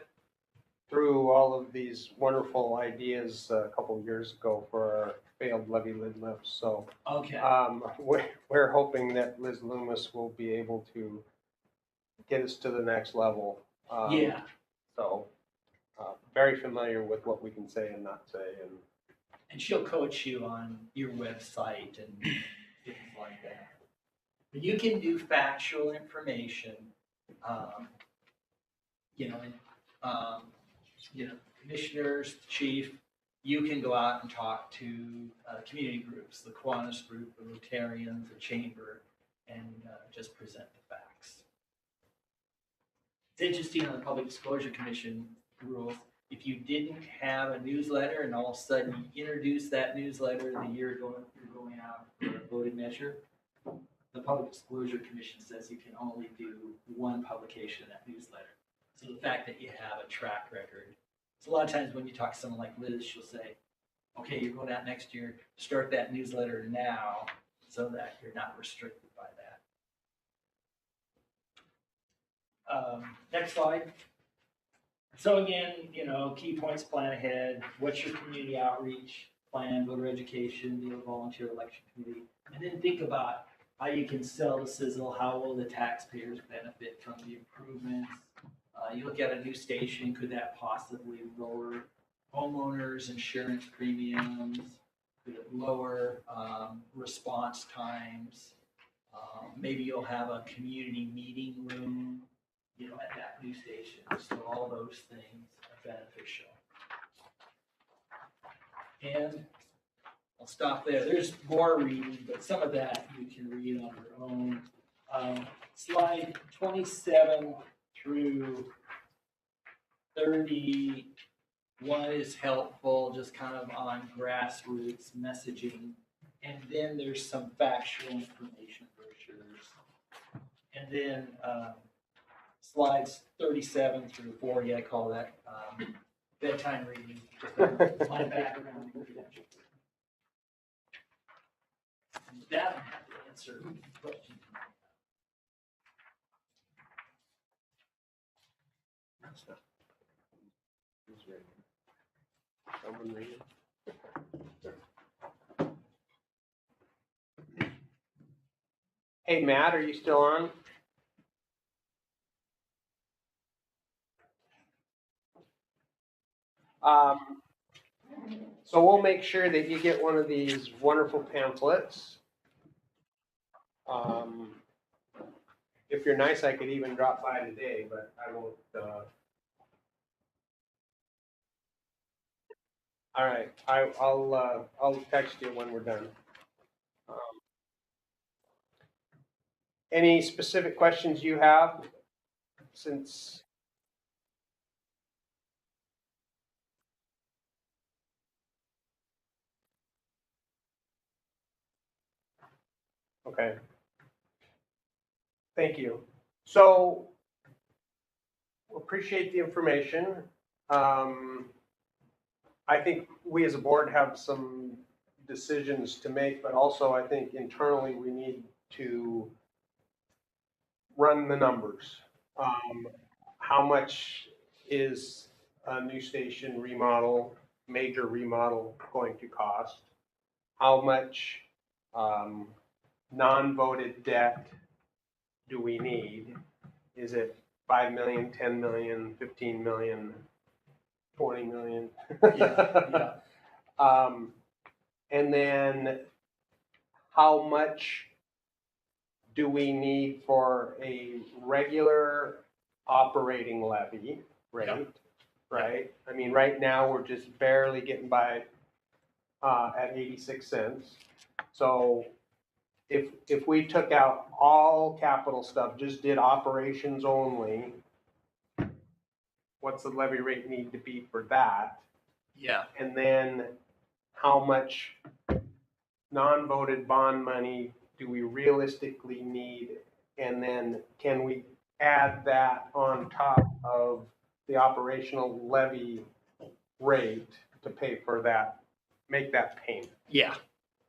through all of these wonderful ideas a couple of years ago for our failed levy lid lifts, so Okay, we're hoping that Liz Loomis will be able to get us to the next level. yeah. So, very familiar with what we can say and not say, And she'll coach you on your website and things like that. But you can do factual information, commissioners, chief, you can go out and talk to community groups, the Kiwanis group, the Rotarians, the chamber, and just present the facts. It's interesting on the Public Disclosure Commission rules, if you didn't have a newsletter and all of a sudden you introduce that newsletter the year you're going out for a voting measure, the Public Disclosure Commission says you can only do one publication of that newsletter. So the fact that you have a track record. So a lot of times when you talk to someone like Liz, she'll say, okay, you're going out next year, start that newsletter now so that you're not restricted by that. Next slide. So again, key points, plan ahead. What's your community outreach plan, voter education, the volunteer election committee? And then think about how you can sell the sizzle. How will the taxpayers benefit from the improvements? You look at a new station, could that possibly lower homeowners' insurance premiums? Could it lower response times? Maybe you'll have a community meeting room, at that new station. So all those things are beneficial. And I'll stop there. There's more reading, but some of that you can read on your own. Slide 27 through 31 is helpful, just kind of on grassroots messaging. And then there's some factual information brochures. And then slides 37 through 40, I call that bedtime reading. Just my background. That I have to answer questions. Someone read it? Hey, Matt, are you still on? So we'll make sure that you get one of these wonderful pamphlets. If you're nice, I could even drop by today, but I won't. All right, I'll text you when we're done. Any specific questions you have since? Okay. Thank you. So appreciate the information. I think we as a board have some decisions to make, but also I think internally we need to run the numbers. How much is a new station remodel, major remodel going to cost? How much non-voted debt do we need? Is it 5 million, 10 million, 15 million, 20 million? Yeah. And then how much do we need for a regular operating levy rate, right? I mean, right now, we're just barely getting by at 86 cents. So if we took out all capital stuff, just did operations only, what's the levy rate need to be for that? Yeah. And then how much non-voted bond money do we realistically need? And then can we add that on top of the operational levy rate to pay for that, make that payment? Yeah.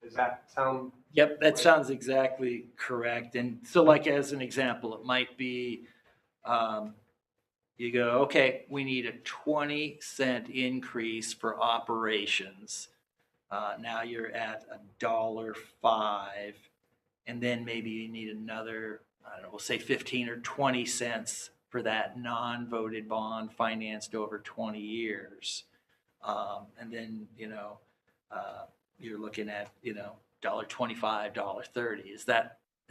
Does that sound? Yep, that sounds exactly correct. And so like as an example, it might be, you go, okay, we need a 20-cent increase for operations. Now you're at $1.05, and then maybe you need another, I don't know, we'll say 15 or 20 cents for that non-voted bond financed over 20 years. And then, you're looking at, $1.25, $1.30. Is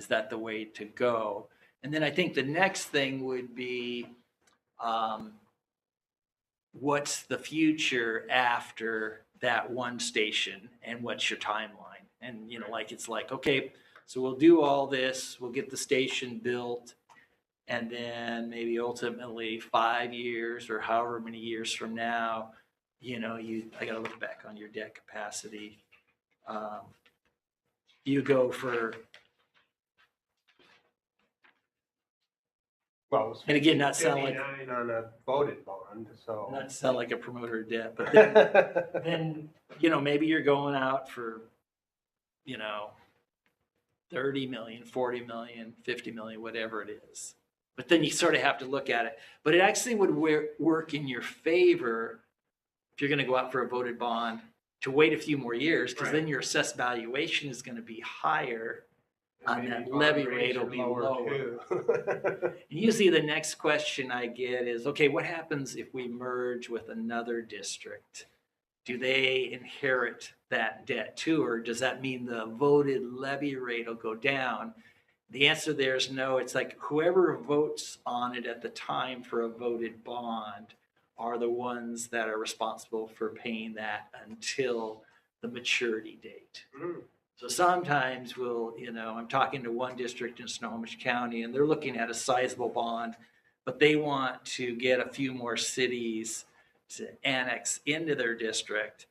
that the way to go? And then I think the next thing would be, what's the future after that one station and what's your timeline? And, it's like, okay, so we'll do all this, we'll get the station built, and then maybe ultimately 5 years or however many years from now, I got to look back on your debt capacity. You go for, Well, and again, not sound like 59 on a voted bond, so. not sound like a promoter of debt, but then maybe you're going out for 30 million, 40 million, 50 million, whatever it is. But then you sort of have to look at it. But it actually would work in your favor if you're going to go out for a voted bond to wait a few more years, because then your assessed valuation is going to be higher. And that levy rate will be lower. Too. Usually the next question I get is, okay, what happens if we merge with another district? Do they inherit that debt too, or does that mean the voted levy rate will go down? The answer there is no. It's like whoever votes on it at the time for a voted bond are the ones that are responsible for paying that until the maturity date. Mm. So sometimes I'm talking to one district in Snohomish County, and they're looking at a sizable bond, but they want to get a few more cities to annex into their district,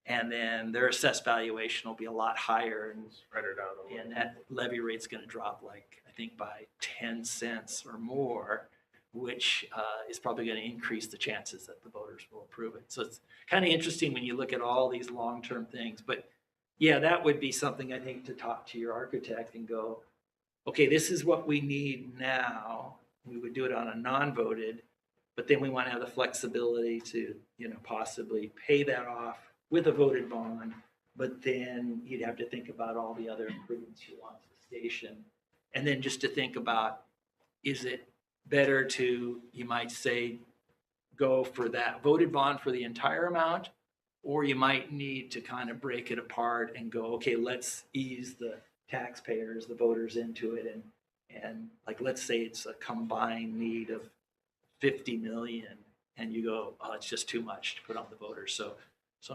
and then their assessed valuation will be a lot higher, Spread it out a little. and that levy rate's going to drop I think by 10 cents or more, which is probably going to increase the chances that the voters will approve it. So it's kind of interesting when you look at all these long-term things, but yeah, that would be something I think to talk to your architect and go, okay, this is what we need now. We would do it on a non-voted, but then we want to have the flexibility to, possibly pay that off with a voted bond. But then you'd have to think about all the other improvements you want to the station. And then just to think about, is it better to, you might say, go for that voted bond for the entire amount? Or you might need to kind of break it apart and go, okay, let's ease the taxpayers, the voters into it. And like, let's say it's a combined need of 50 million, and you go, oh, it's just too much to put on the voters. So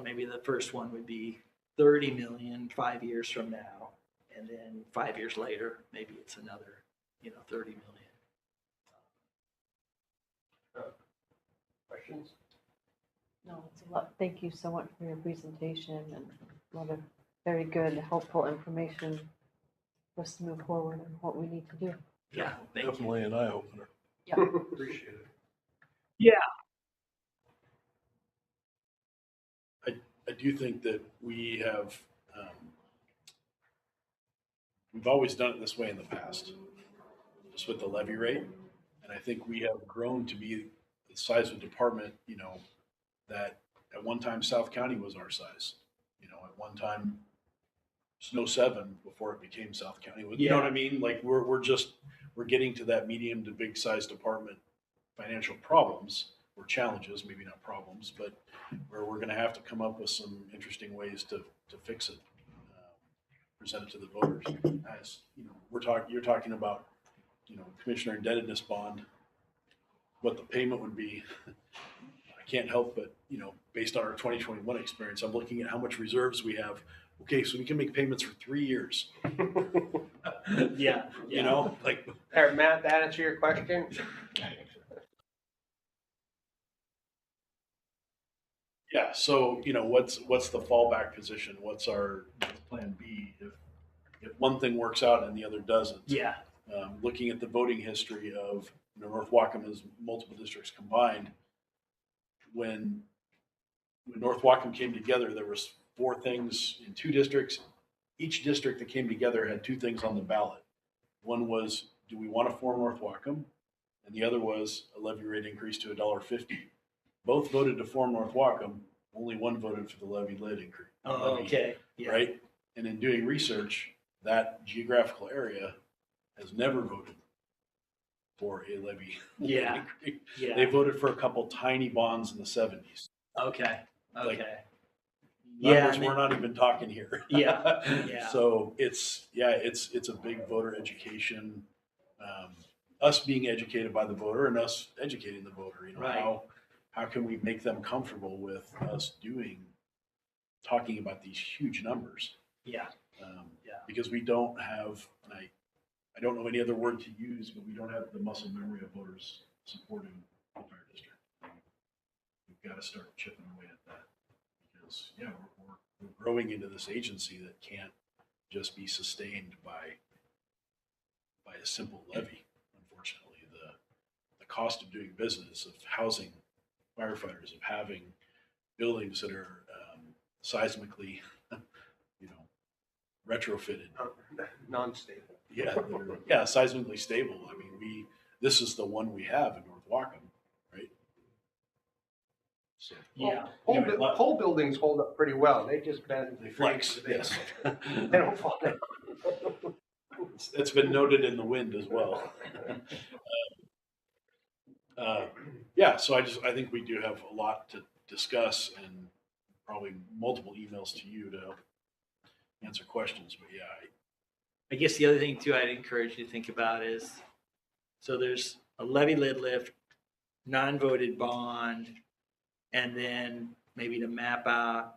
maybe the first one would be 30 million 5 years from now. And then 5 years later, maybe it's another, 30 million. Questions? No, it's a lot. Thank you so much for your presentation and a lot of very good, helpful information for us to move forward and what we need to do. Yeah, thank you. Definitely an eye opener. Yeah. Appreciate it. I do think that we have, we've always done it this way in the past, just with the levy rate. And I think we have grown to be the size of department, that at one time South County was our size. At one time, Snow 7 before it became South County. You know what I mean? Like we're getting to that medium to big size department financial problems or challenges, maybe not problems, but where we're going to have to come up with some interesting ways to fix it, present it to the voters. As you're talking about, commissioner indebtedness bond, what the payment would be. I can't help but, based on our 2021 experience, I'm looking at how much reserves we have. Okay, so we can make payments for 3 years. Yeah. Like. Matt, that answer your question? Yeah, so, what's the fallback position? What's our plan B if one thing works out and the other doesn't? Yeah. Looking at the voting history of, North Whatcom is multiple districts combined. When North Whatcom came together, there was 4 things in 2 districts. Each district that came together had 2 things on the ballot. One was, do we want to form North Whatcom? And the other was a levy rate increase to $1.50. Both voted to form North Whatcom. Only one voted for the levy lid increase. Oh, okay. Yeah. Right? And in doing research, that geographical area has never voted for a levy Yeah. increase. Yeah. They voted for a couple tiny bonds in the 70s. Okay. Like, Okay. Numbers we're not even talking here. Yeah. Yeah. So it's a big voter education. Us being educated by the voter and us educating the voter. Right. How can we make them comfortable with us talking about these huge numbers? Yeah. Because we don't have, and I don't know any other word to use, but we don't have the muscle memory of voters supporting the fire district. We've got to start chipping away at that because, we're growing into this agency that can't just be sustained by a simple levy. Unfortunately, the cost of doing business, of housing firefighters, of having buildings that are seismically, retrofitted. Non-stable. Yeah, seismically stable. I mean, this is the one we have in North Whatcom, right? So, Yeah. Pole buildings hold up pretty well. They just bend. they flex, yes. They don't fall down. It's been noted in the wind as well. So I think we do have a lot to discuss and probably multiple emails to you to help answer questions. But I guess the other thing too, I'd encourage you to think about is, so there's a levy lid lift, non-voted bond, and then maybe to map out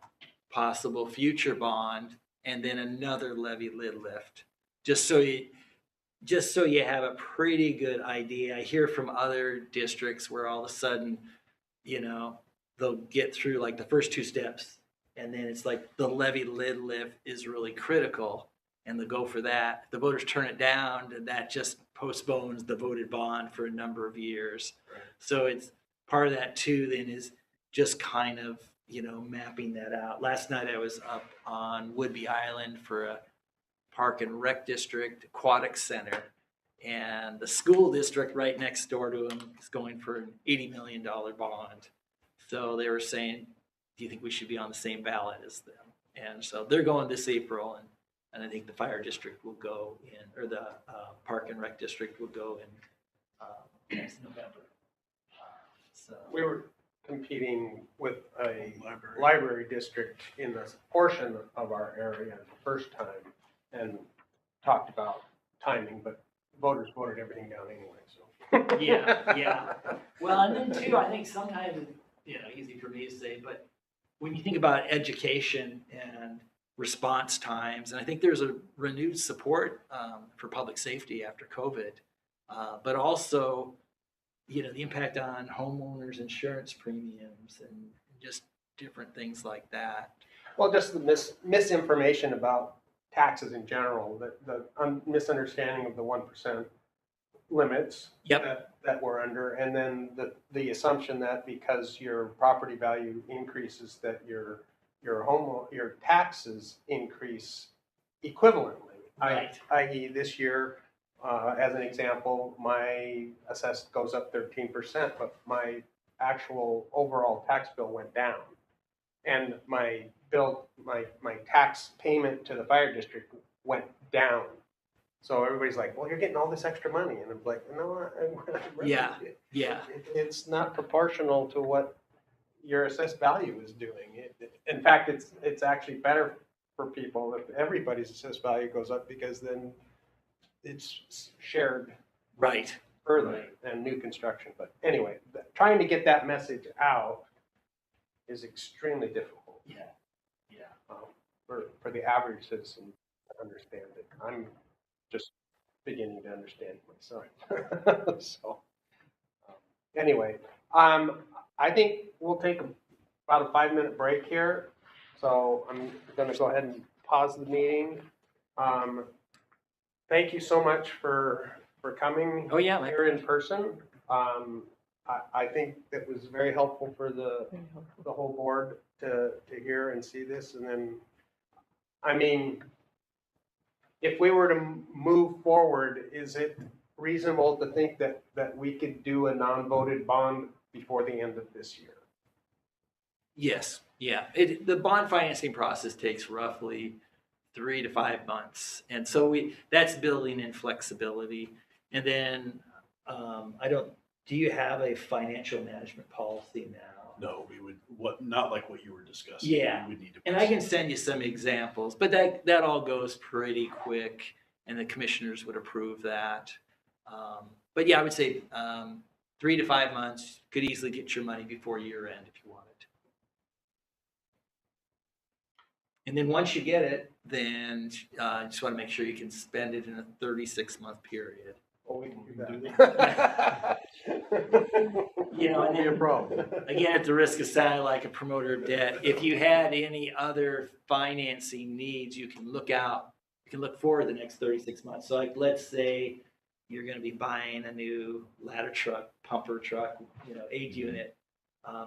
possible future bond, and then another levy lid lift, just so you have a pretty good idea. I hear from other districts where all of a sudden, they'll get through like the first 2 steps, and then it's like the levy lid lift is really critical, and they'll go for that. The voters turn it down, and that just postpones the voted bond for a number of years. Right. So it's part of that too, then, is just kind of, mapping that out. Last night I was up on Woodby Island for a park and rec district aquatic center, and the school district right next door to them is going for an $80 million bond. So they were saying, do you think we should be on the same ballot as them? And so they're going this April, and I think the fire district will go in, or the park and rec district will go in next November. So We were competing with a library district in this portion of our area the first time and talked about timing, but voters voted everything down anyway, so. Yeah. Well, and then too, I think sometimes, easy for me to say, but when you think about education and response times, and I think there's a renewed support for public safety after COVID, but also, the impact on homeowners' insurance premiums and just different things like that. Well, just the misinformation about taxes in general, the misunderstanding of the 1% limits Yep. that we're under, and then the assumption that because your property value increases, that your your taxes increase equivalently. Right. I.e. this year, as an example, my assessed goes up 13%, but my actual overall tax bill went down. And my tax payment to the fire district went down. So everybody's like, well, you're getting all this extra money. And I'm like, no, Yeah. Yeah. it's not proportional to what your assessed value is doing. In fact, it's actually better for people if everybody's assessed value goes up, because then it's shared Right. further than new construction. But anyway, trying to get that message out is extremely difficult. Yeah. Yeah. For the average citizen to understand it. I'm just beginning to understand myself. So anyway, I think we'll take about a 5-minute break here. So I'm going to go ahead and pause the meeting. Thank you so much for coming Oh, yeah. here in person. I think that was very helpful for the Very helpful. the whole board to hear and see this. And then, I mean, if we were to move forward, is it reasonable to think that we could do a non-voted bond before the end of this year? Yes. Yeah. The bond financing process takes roughly 3 to 5 months. And so that's building in flexibility. And then, do you have a financial management policy now? No, we would, not like what you were discussing. Yeah. We would need to. And I can send you some examples, but that all goes pretty quick, and the commissioners would approve that. But yeah, I would say 3 to 5 months, could easily get your money before year end if you wanted. And then once you get it, then just want to make sure you can spend it in a 36-month period. Oh, we can do that. You know, and Won't be a then, problem. again, at the risk of sounding like a promoter of debt, if you had any other financing needs, you can look forward the next 36 months. So like, let's say you're going to be buying a new ladder truck, pumper truck, 8 unit.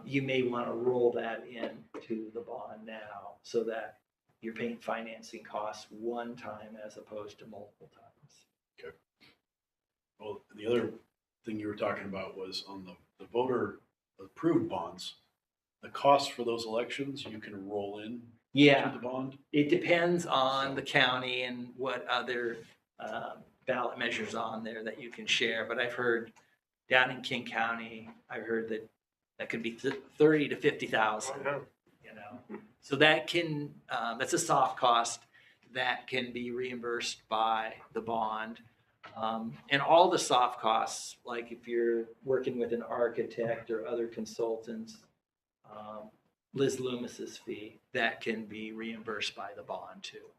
You may want to roll that into the bond now so that you're paying financing costs one time as opposed to multiple times. Okay. Well, the other thing you were talking about was on the voter approved bonds, the cost for those elections, you can roll in Yeah. to the bond. It depends on the county and what other ballot measures on there that you can share. But I've heard down in King County, I've heard that could be 30 to 50,000. So that's a soft cost that can be reimbursed by the bond. And all the soft costs, like if you're working with an architect or other consultants, Liz Loomis's fee, that can be reimbursed by the bond too.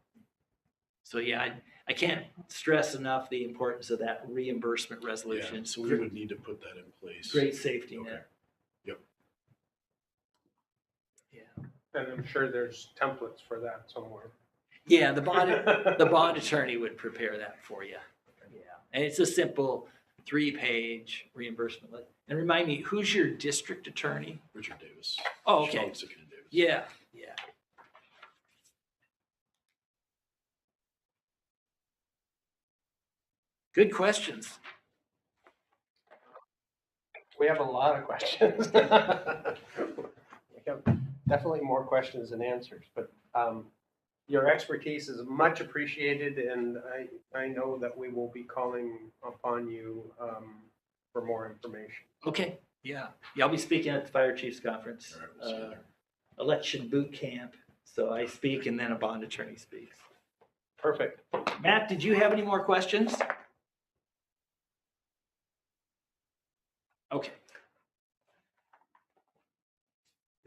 So yeah, I can't stress enough the importance of that reimbursement resolution. Yeah, so we would need to put that in place. Great safety Okay. net. Yep. Yeah. And I'm sure there's templates for that somewhere. Yeah, the bond attorney would prepare that for you. Yeah, and it's a simple 3-page reimbursement. And remind me, who's your district attorney? Richard Davis. Oh, okay. Sean Sicken Davis. Yeah. Good questions. We have a lot of questions. We have definitely more questions than answers, but your expertise is much appreciated, and I know that we will be calling upon you for more information. Okay. Yeah. I'll be speaking at the Fire Chiefs Conference, All right, we'll see you there. election boot camp. So I speak, and then a bond attorney speaks. Perfect. Matt, did you have any more questions? Okay.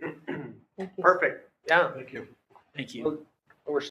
Thank you. Perfect. Yeah. Thank you. Thank you. We're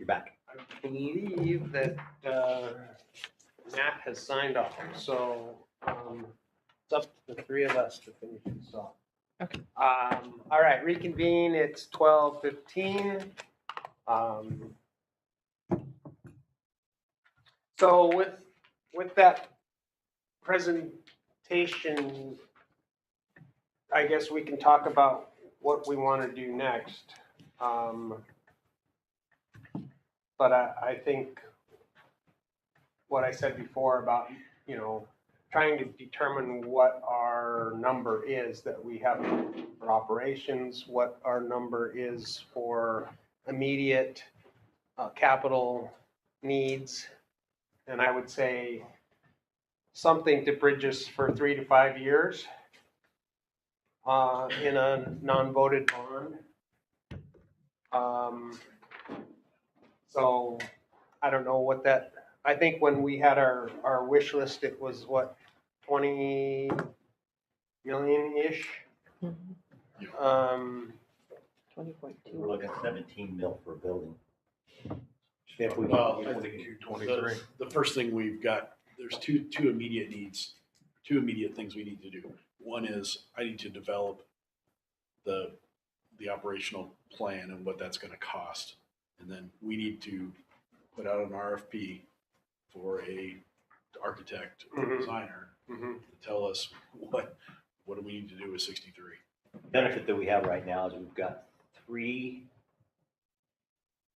You're back. I believe that Matt has signed off, so it's up to the three of us to finish this off. Okay. All right, reconvene, it's 12:15. So with that presentation, I guess we can talk about what we want to do next. But I think what I said before about, trying to determine what our number is that we have for operations, what our number is for immediate capital needs. And I would say something to bridge us for 3 to 5 years in a non-voted bond. So I don't know what that, I think when we had our wish list, it was what, 20 million-ish? Mhm. 20.2. We're looking at 17 mil for a building. If we Well, can- I think the first thing we've got, there's two immediate needs, two immediate things we need to do. One is I need to develop the operational plan and what that's gonna cost. And then we need to put out an RFP for a architect or Mhm. designer Mhm. to tell us what do we need to do with 63. benefit that we have right now is we've got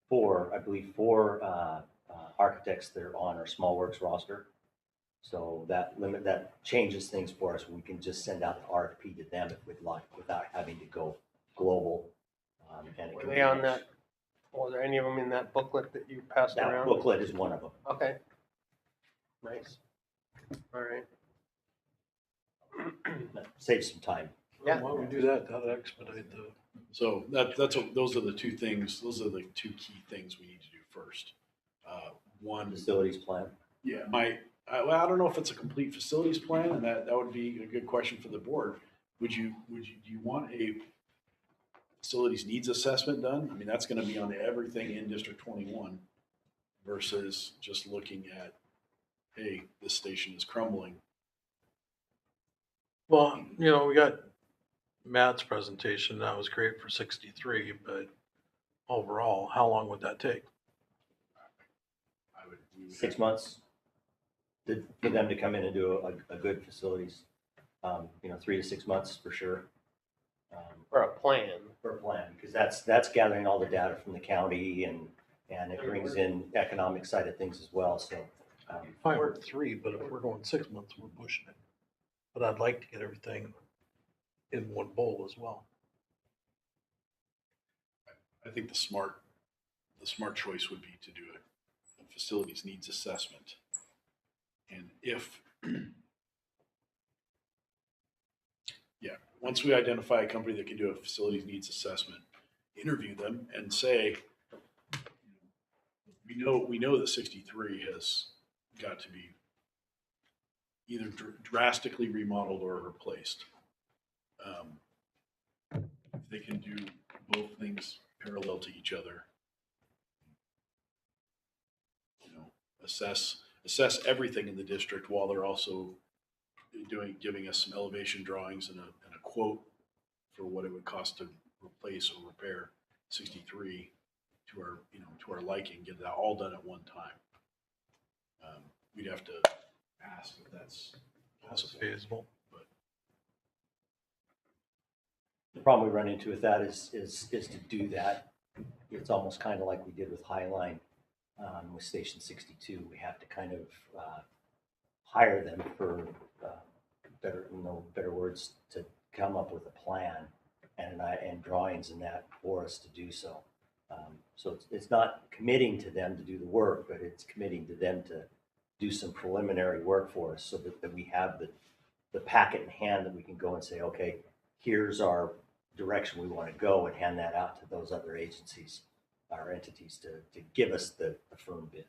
four architects that are on our small works roster. So that changes things for us. We can just send out the RFP to them if we'd like, without having to go global. And it Were can they be on much- that, was there any of them in that booklet that you passed That around? booklet is one of them. Okay. Nice. All right. That saves some time. Yeah. Why don't we do that? That'll expedite the. So those are the two things, those are the two key things we need to do first. One, Facilities plan. yeah, well, I don't know if it's a complete facilities plan, and that would be a good question for the board. Do you want a facilities needs assessment done? I mean, that's gonna be on everything in District 21 versus just looking at, hey, this station is crumbling. Well, we got Matt's presentation. That was great for 63, but overall, how long would that take? We would 6 months for them to come in and do a good facilities. 3 to 6 months for sure. For a plan. For a plan, because that's gathering all the data from the county and it brings in economic side of things as well, so. Fine with 3, but if we're going 6 months, we're pushing it. But I'd like to get everything in one bowl as well. I think the smart choice would be to do a facilities needs assessment. And if, once we identify a company that can do a facilities needs assessment, interview them and say, we know that 63 has got to be either drastically remodeled or replaced. If they can do both things parallel to each other, assess everything in the district while they're also giving us some elevation drawings and a quote for what it would cost to replace or repair 63 to our liking, get that all done at one time. We'd have to ask if that's possible. Feasible. But The problem we run into with that is to do that. It's almost kind of like we did with Highline with Station 62. We have to kind of hire them for better words to come up with a plan and drawings and that for us to do so. So it's not committing to them to do the work, but it's committing to them to do some preliminary work for us so that we have the packet in hand that we can go and say, okay, here's our direction we want to go, and hand that out to those other agencies or entities to give us the firm bid.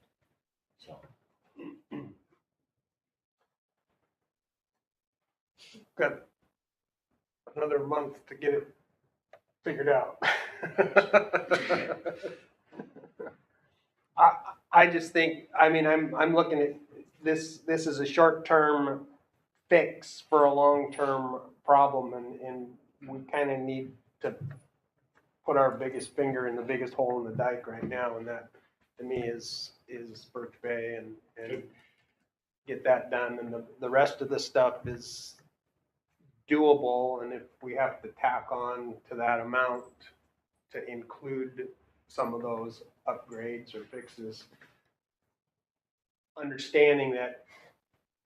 So Got another month to get it figured out. I just think, I mean, I'm looking at this is a short-term fix for a long-term problem, and we kind of need to put our biggest finger in the biggest hole in the dike right now, and that, to me, is Birch Bay, and get that done, and the rest of the stuff is doable, and if we have to tack on to that amount to include some of those upgrades or fixes, understanding that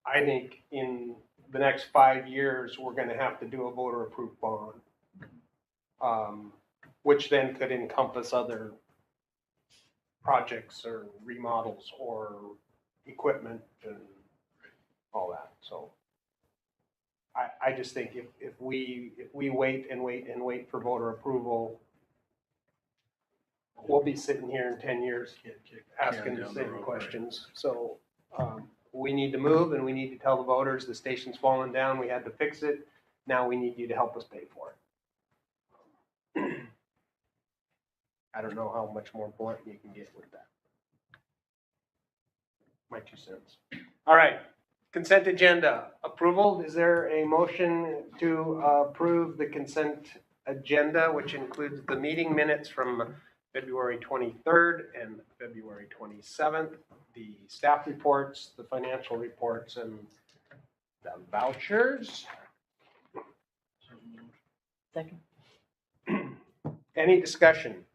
I think in the next 5 years, we're gonna have to do a voter approved bond. Which then could encompass other projects or remodels or equipment and all that, so. I just think if we wait and wait and wait for voter approval, we'll be sitting here in 10 years asking the same questions. So we need to move, and we need to tell the voters the station's falling down, we had to fix it, now we need you to help us pay for it. I don't know how much more blunt you can get with that. My 2 cents. All right. Consent agenda approval. Is there a motion to approve the consent agenda, which includes the meeting minutes from February 23rd and February 27th, the staff reports, the financial reports, and the vouchers? Second. Any discussion?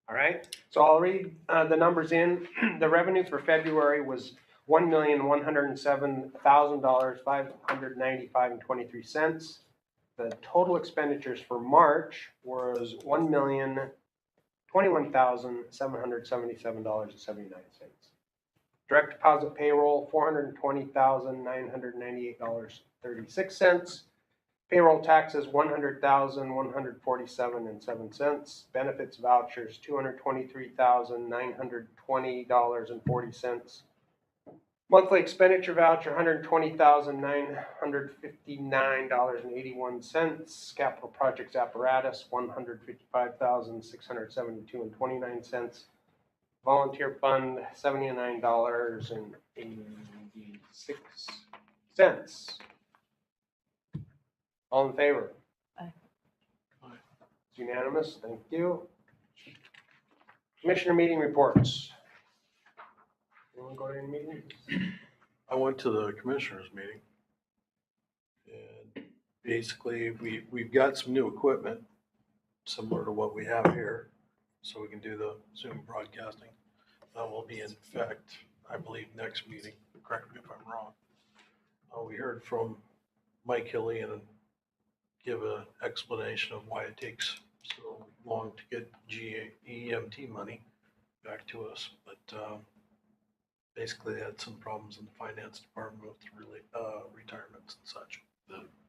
All right, so I'll read the numbers in. The revenue for February was $1,107,595.23. The total expenditures for March was $1,021,777.79. Direct deposit payroll, $420,998.36. Payroll taxes, $100,147.07. Benefits vouchers, $223,920.40. Monthly expenditure voucher, $120,959.81. Capital projects apparatus, $155,672.29. Volunteer fund, $79.86. All in favor? Aye. It's unanimous, thank you. Commissioner meeting reports. Anyone go to any meetings? I went to the commissioners meeting. And basically, we've got some new equipment similar to what we have here. So we can do the Zoom broadcasting. That will be in effect, I believe, next meeting. Correct me if I'm wrong. We heard from Mike Hilly and give an explanation of why it takes so long to get GEMT money back to us. But basically, they had some problems in the finance department with retirements and such.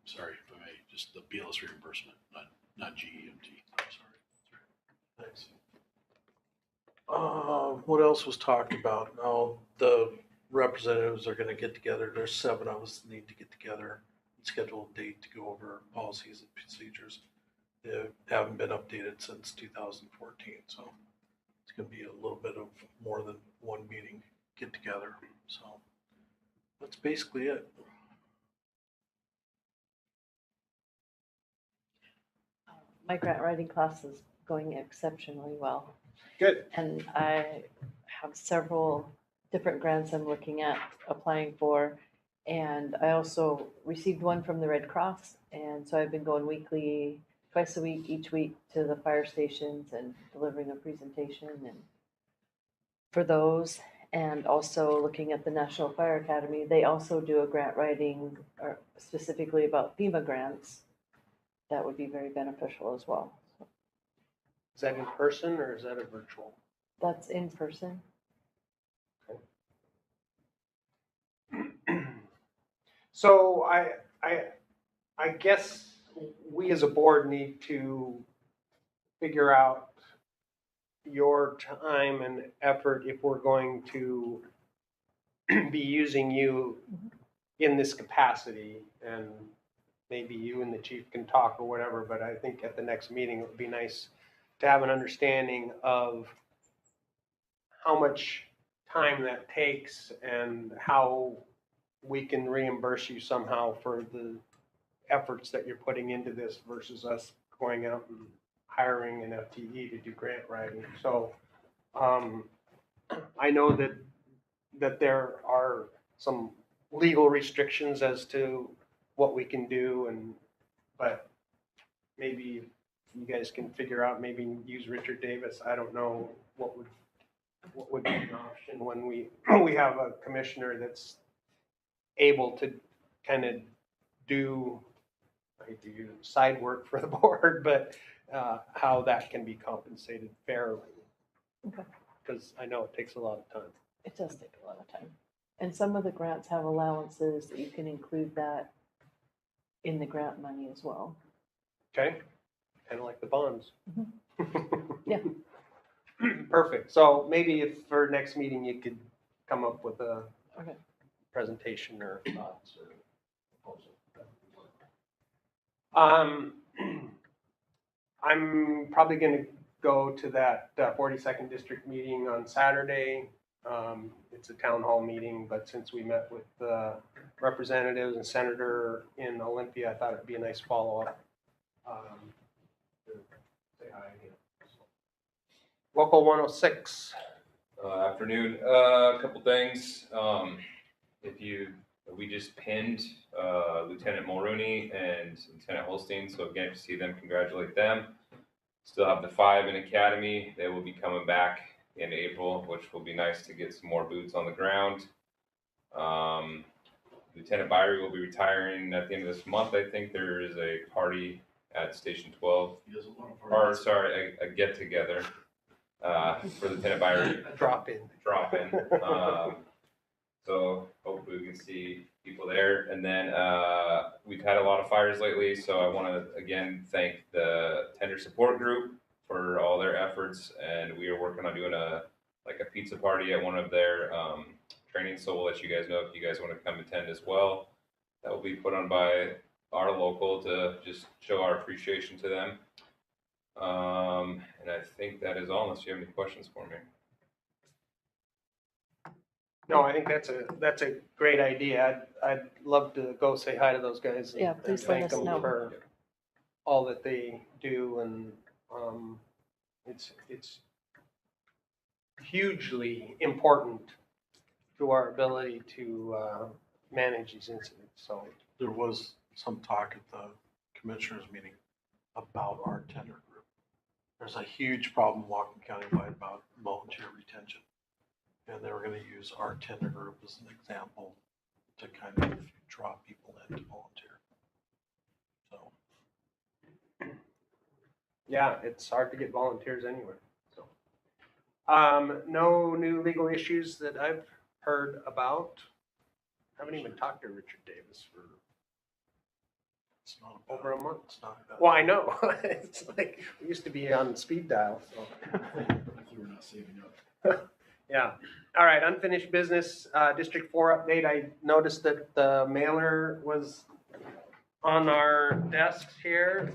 Sorry, if I may, just the BLS reimbursement, not GEMT. Sorry. Thanks. What else was talked about? Now, the representatives are gonna get together. There's 7 of us that need to get together and schedule a date to go over policies and procedures. They haven't been updated since 2014, so it's gonna be a little bit of more than one meeting get together. So that's basically it. My grant writing class is going exceptionally well. Good. And I have several different grants I'm looking at applying for. And I also received one from the Red Cross. And so I've been going weekly, twice a week, each week to the fire stations and delivering a presentation and for those. And also looking at the National Fire Academy, they also do a grant writing specifically about FEMA grants. That would be very beneficial as well. Is that in person or is that a virtual? That's in person. So I guess we as a board need to figure out your time and effort if we're going to be using you in this capacity, and maybe you and the chief can talk or whatever, but I think at the next meeting, it would be nice to have an understanding of how much time that takes and how we can reimburse you somehow for the efforts that you're putting into this versus us going out and hiring an FTE to do grant writing. So, I know that there are some legal restrictions as to what we can do but maybe you guys can figure out, maybe use Richard Davis. I don't know what would be an option when we have a commissioner that's able to kind of do, I hate to use side work for the board, but how that can be compensated fairly. Okay. Because I know it takes a lot of time. It does take a lot of time. And some of the grants have allowances that you can include that in the grant money as well. Okay? Kind of like the bonds. Yeah. Perfect. So maybe if for next meeting, you could come up with a Okay. presentation or thoughts or proposal. I'm probably gonna go to that 42nd district meeting on Saturday. It's a town hall meeting, but since we met with representatives and senator in Olympia, I thought it'd be a nice follow-up. To say hi again. Local 106. Afternoon. A couple things. We just pinned Lieutenant Mulrooney and Lieutenant Holstein. So again, to see them, congratulate them. Still have the 5 in academy. They will be coming back in April, which will be nice to get some more boots on the ground. Lieutenant Byrie will be retiring at the end of this month. I think there is a party at Station 12. He doesn't want to Or sorry, a get together for Lieutenant Byrie. Drop in. So hopefully we can see people there. And then we've had a lot of fires lately, so I want to again thank the tender support group for all their efforts. And we are working on doing a pizza party at one of their trainings. So we'll let you guys know if you guys want to come attend as well. That will be put on by our local to just show our appreciation to them. And I think that is all, unless you have any questions for me. No, I think that's a great idea. I'd love to go say hi to those guys. And, Yeah, please and let thank us them know. for all that they do, and it's hugely important to our ability to manage these incidents. So There was some talk at the commissioners meeting about our tender group. There's a huge problem in Whatcom County wide about volunteer retention. And they were gonna use our tender group as an example to kind of draw people in to volunteer. So, yeah, it's hard to get volunteers anywhere. So, no new legal issues that I've heard about. Haven't even talked to Richard Davis for it's not a bad, over a month. it's not a bad. Well, I know. It's like we used to be on speed dial. So. We're not saving up. Yeah. All right. Unfinished business. District 4 update. I noticed that the mailer was on our desks here.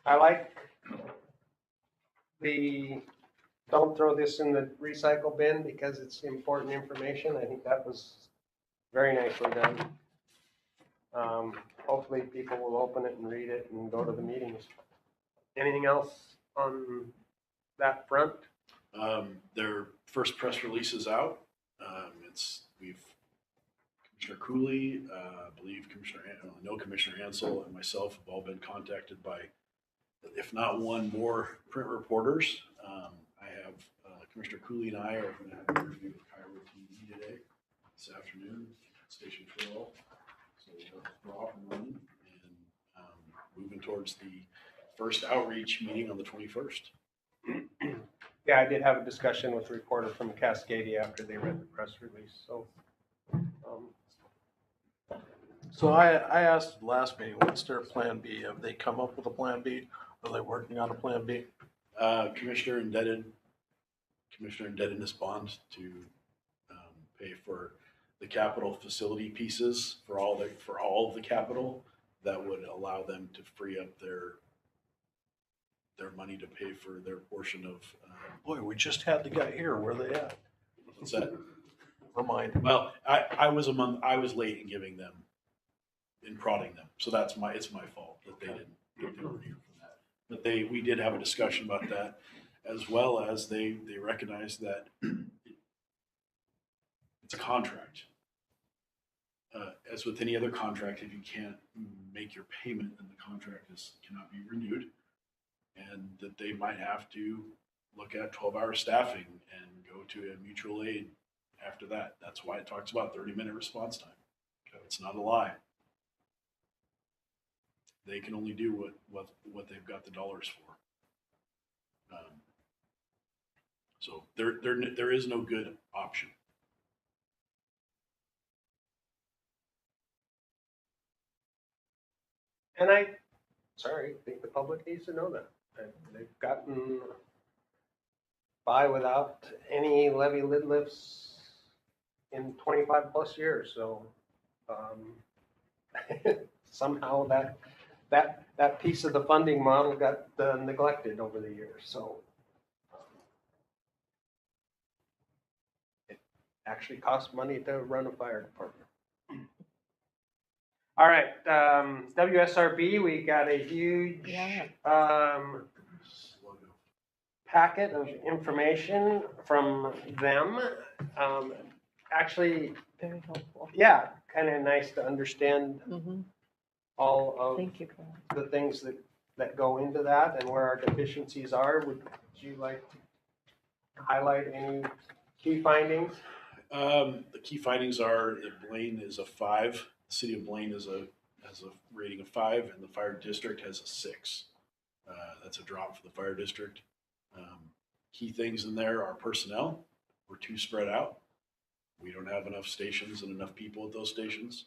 I like the don't throw this in the recycle bin because it's important information. I think that was very nicely done. Hopefully people will open it and read it and go to the meetings. Anything else on that front? Their first press release is out. Commissioner Cooley, I believe Commissioner Hansel and myself have all been contacted by, if not one, more print reporters. I have Commissioner Cooley and I are going to have an interview with Cairo TV today, this afternoon, at Station 12. So we're off and running and moving towards the first outreach meeting on the 21st. Yeah, I did have a discussion with a reporter from Cascadia after they read the press release. So I asked the last meeting, what's their plan B? Have they come up with a plan B? Are they working on a plan B? Commissioner indebtedness bond to pay for the capital facility pieces for all of the capital that would allow them to free up their their money to pay for their portion of, Boy, we just had the guy here. Where they at? what's that? Never mind. Well, I was late in giving them, in prodding them, so it's my fault that they didn't get their review for that. But we did have a discussion about that, as well as they recognize that it's a contract. As with any other contract, if you can't make your payment, then the contract cannot be renewed. And that they might have to look at 12-hour staffing and go to a mutual aid after that. That's why it talks about 30-minute response time. It's not a lie. They can only do what they've got the dollars for. So there is no good option. And I think the public needs to know that. They've gotten by without any levy lid lifts in 25 plus years, so somehow that piece of the funding model got neglected over the years, so it actually costs money to run a fire department. All right, WSRB, we got a huge Yeah. packet of information from them. Actually, Very helpful. yeah, kind of nice to understand all of Thank you for that. the things that go into that and where our deficiencies are. Would you like to highlight any key findings? The key findings are that Blaine is a 5. The city of Blaine has a rating of 5, and the fire district has a 6. That's a drop for the fire district. Key things in there are personnel. We're too spread out. We don't have enough stations and enough people at those stations.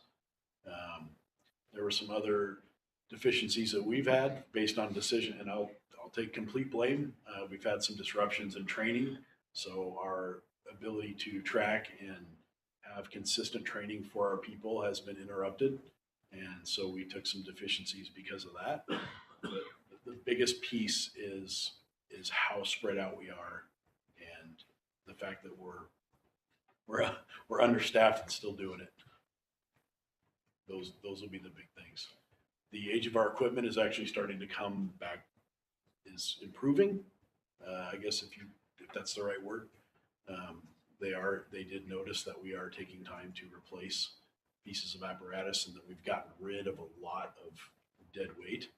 There were some other deficiencies that we've had based on decision, and I'll take complete blame. We've had some disruptions in training, so our ability to track and have consistent training for our people has been interrupted, and so we took some deficiencies because of that. But the biggest piece is how spread out we are, and the fact that we're understaffed and still doing it. Those will be the big things. The age of our equipment is actually starting to come back, is improving. I guess if that's the right word. They did notice that we are taking time to replace pieces of apparatus and that we've gotten rid of a lot of dead weight.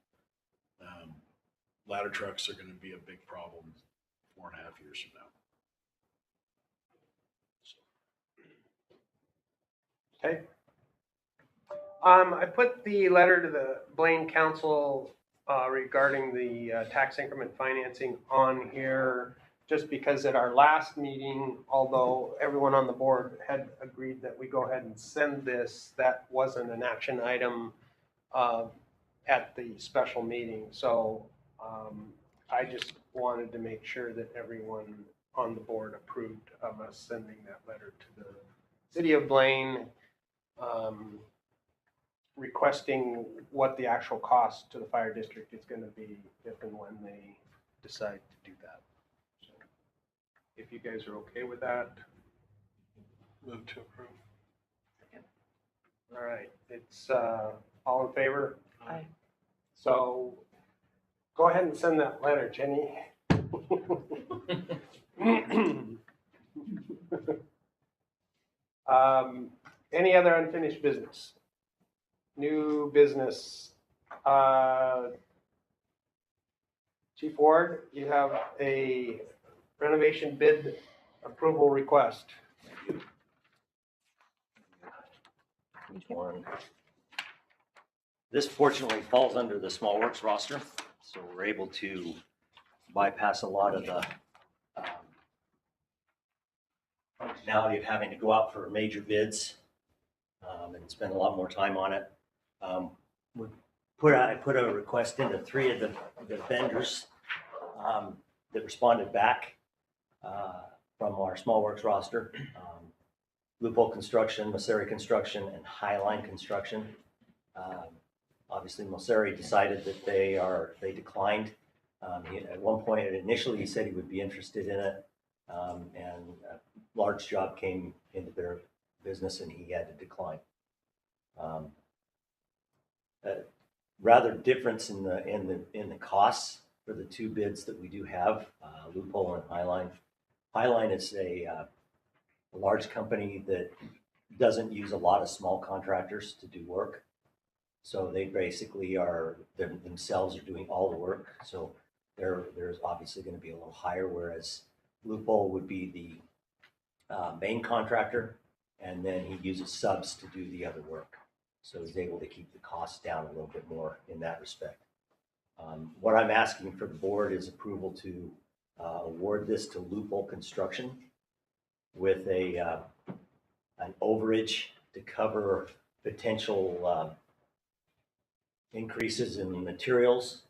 Ladder trucks are going to be a big problem 4.5 years from now. So. Okay. I put the letter to the Blaine Council regarding the tax increment financing on here just because at our last meeting, although everyone on the board had agreed that we go ahead and send this, that wasn't an action item at the special meeting. So I just wanted to make sure that everyone on the board approved of us sending that letter to the city of Blaine, requesting what the actual cost to the fire district is going to be if and when they decide to do that. So if you guys are okay with that. Move to approve. All right, it's all in favor? Aye. So go ahead and send that letter, Jenny. Any other unfinished business? New business. Chief Ward, you have a renovation bid approval request. Which one? This fortunately falls under the small works roster, so we're able to bypass a lot of the functionality of having to go out for major bids and spend a lot more time on it. I put a request into 3 of the vendors that responded back from our small works roster. Loophole Construction, Mosseri Construction, and Highline Construction. Obviously, Mosseri decided that they declined At one point, initially, he said he would be interested in it, and a large job came into their business and he had to decline. Rather difference in the costs for the two bids that we do have, Loophole and Highline. Highline is a large company that doesn't use a lot of small contractors to do work. So they basically themselves are doing all the work. So there's obviously going to be a little higher, whereas Loophole would be the main contractor, and then he uses subs to do the other work. So he's able to keep the costs down a little bit more in that respect. What I'm asking for the board is approval to award this to Loophole Construction with an overage to cover potential increases in materials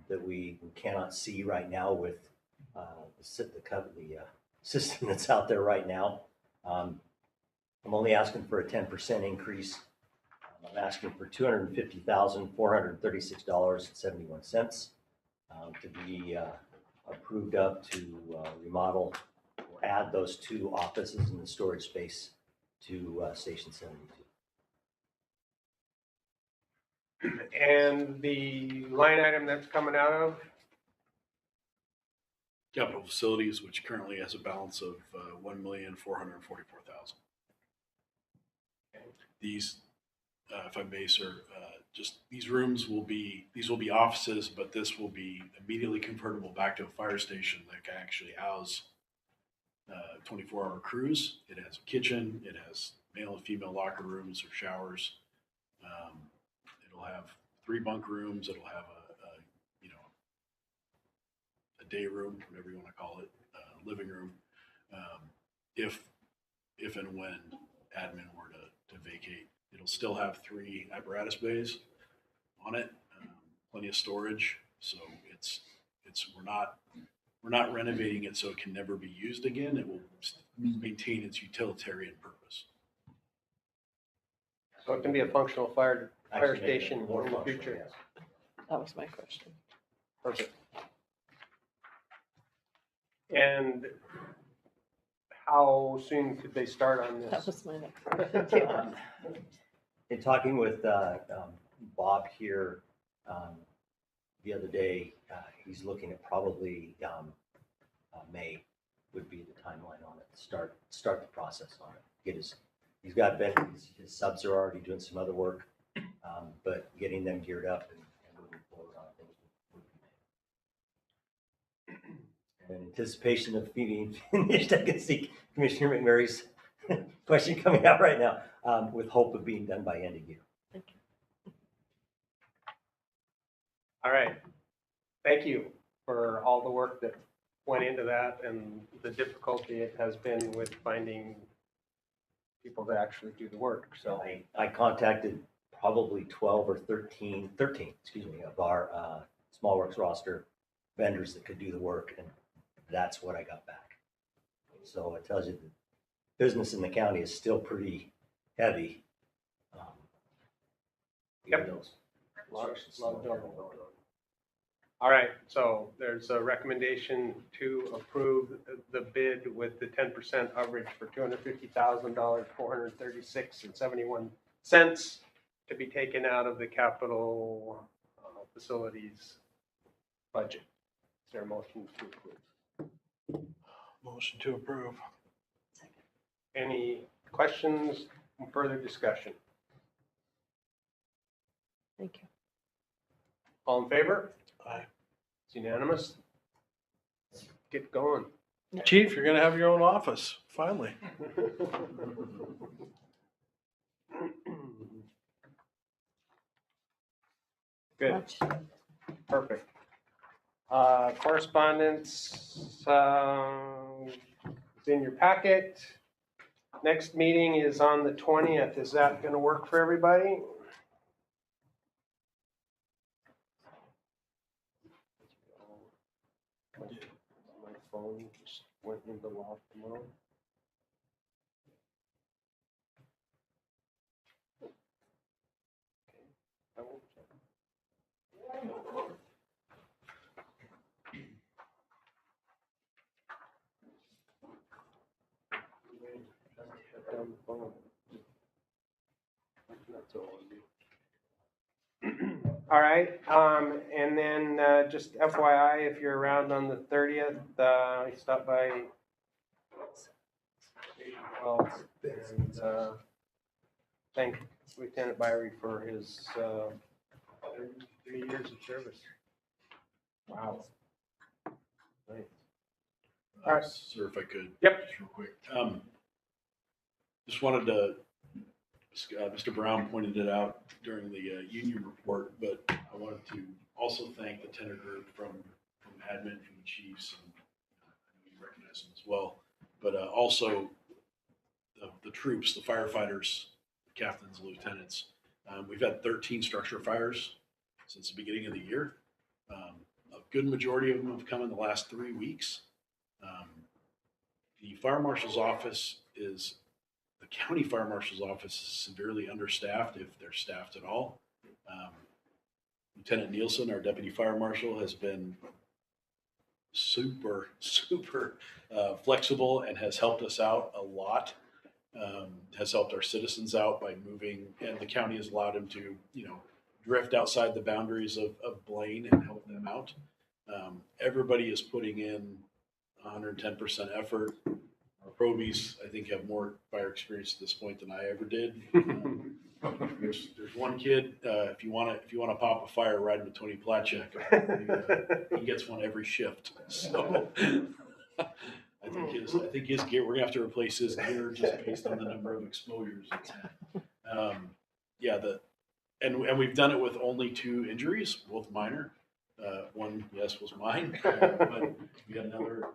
that we cannot see right now with the system that's out there right now. I'm only asking for a 10% increase. I'm asking for $250,436.71 to be approved up to remodel or add those two offices in the storage space to Station 72. And the line item that's coming out of? Capital Facilities, which currently has a balance of $1,444,000. These, if I may, sir, just these rooms will be offices, but this will be immediately convertible back to a fire station that can actually house 24-hour crews. It has a kitchen. It has male and female locker rooms or showers. It'll have 3 bunk rooms. It'll have a day room, whatever you want to call it, living room. If and when admin were to vacate, it'll still have 3 apparatus bays on it, plenty of storage. So we're not renovating it so it can never be used again. It will maintain its utilitarian purpose. So it can be a functional fire Actually, station in more the functional, future. yes. That was my question. Perfect. And how soon could they start on That this? was my next question too. In talking with Bob here the other day, he's looking at probably May would be the timeline on it. Start the process on it. He's got his subs are already doing some other work, but getting them geared up and moving forward on things would be May. In anticipation of being finished, I can see Commissioner McMurray's question coming out right now, with hope of being done by end of year. Thank you. All right. Thank you for all the work that went into that and the difficulty it has been with finding people to actually do the work. So I contacted probably 12 or 13, of our small works roster vendors that could do the work, and that's what I got back. So it tells you the business in the county is still pretty heavy. Yep. All right, so there's a recommendation to approve the bid with the 10% overage for $250,000, $436.71 to be taken out of the capital facilities budget. Is there a motion to approve? Motion to approve. Any questions, further discussion? Thank you. All in favor? Aye. It's unanimous. Get going. Chief, you're gonna have your own office, finally. Good, Much. perfect. Correspondence, is in your packet. Next meeting is on the 20th. Is that gonna work for everybody? My phone just went into the loft tomorrow. I won't check. Shut down the phone. That's all I do. All right, and then, just FYI, if you're around on the 30th, stop by. Well, and, thank Lieutenant Byrie for his, 3 years of service. Wow. Nice. All right. Sir, if I could. Yep. Just real quick. Just wanted to, Mr. Brown pointed it out during the union report, but I wanted to also thank the tender group from admin, from the chiefs, and I know you recognize them as well, but also the troops, the firefighters, captains, lieutenants. We've had 13 structure fires since the beginning of the year. A good majority of them have come in the last 3 weeks. The fire marshal's office is, the county fire marshal's office is severely understaffed, if they're staffed at all. Lieutenant Nielsen, our deputy fire marshal, has been super flexible and has helped us out a lot. Has helped our citizens out by moving, and the county has allowed him to, drift outside the boundaries of Blaine and help them out. Everybody is putting in 110% effort. Our probies, I think, have more fire experience at this point than I ever did. There's one kid, if you want to pop a fire, ride with Tony Platchek. He gets one every shift. So I think his gear, we're gonna have to replace his gear just based on the number of exposures it's had. And we've done it with only 2 injuries, both minor. One, yes, was mine, but we had another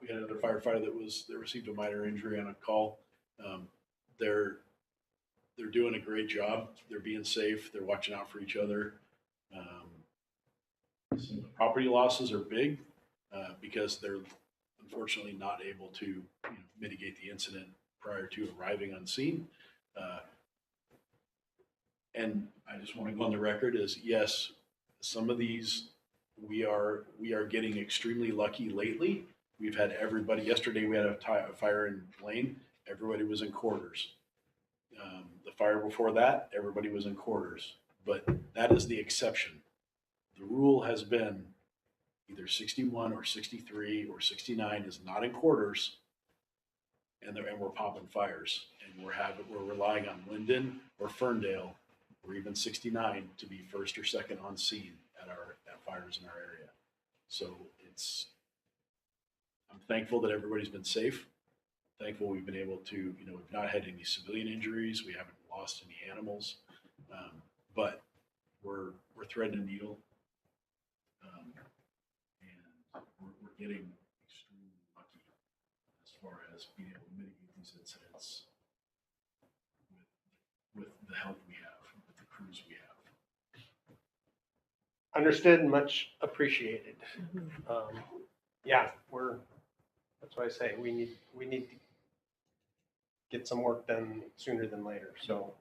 firefighter that received a minor injury on a call. They're doing a great job. They're being safe. They're watching out for each other. Some of the property losses are big because they're unfortunately not able to mitigate the incident prior to arriving on scene. And I just want to go on the record as yes, some of these we are getting extremely lucky lately. We've had everybody. Yesterday we had a fire in Blaine. Everybody was in quarters. The fire before that, everybody was in quarters. But that is the exception. The rule has been either 61 or 63 or 69 is not in quarters, and we're popping fires, and we're relying on Linden or Ferndale or even 69 to be first or second on scene at fires in our area. So I'm thankful that everybody's been safe. Thankful we've been able to, we've not had any civilian injuries. We haven't lost any animals, but we're threading a needle, and we're getting extremely lucky as far as being able to mitigate these incidents with the help we have, with the crews we have. Understood and much appreciated. Yeah, that's why I say we need to get some work done sooner than later. So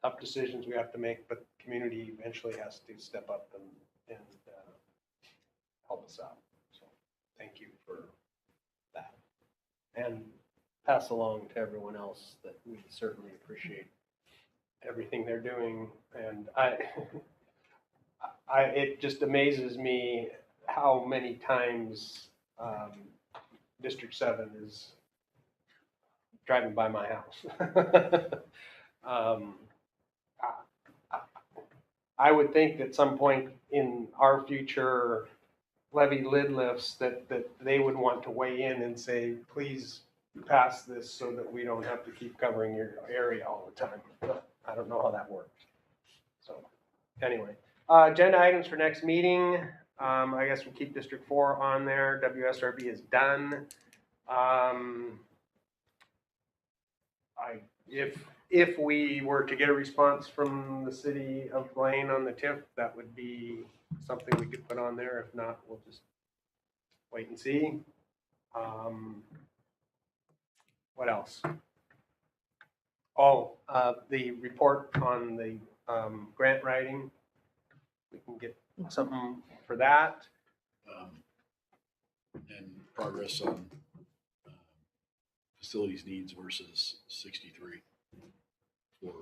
tough decisions we have to make, but the community eventually has to step up and help us out. So thank you for that. And pass along to everyone else that we certainly appreciate everything they're doing. And it just amazes me how many times District 7 is driving by my house. I would think that some point in our future levy lid lifts that they would want to weigh in and say, please pass this so that we don't have to keep covering your area all the time. But I don't know how that works. So anyway, agenda items for next meeting. I guess we'll keep District 4 on there. WSRB is done. If we were to get a response from the city of Blaine on the TIF, that would be something we could put on there. If not, we'll just wait and see. What else? Oh, the report on the grant writing. We can get something for that. And progress on facilities needs versus 63 for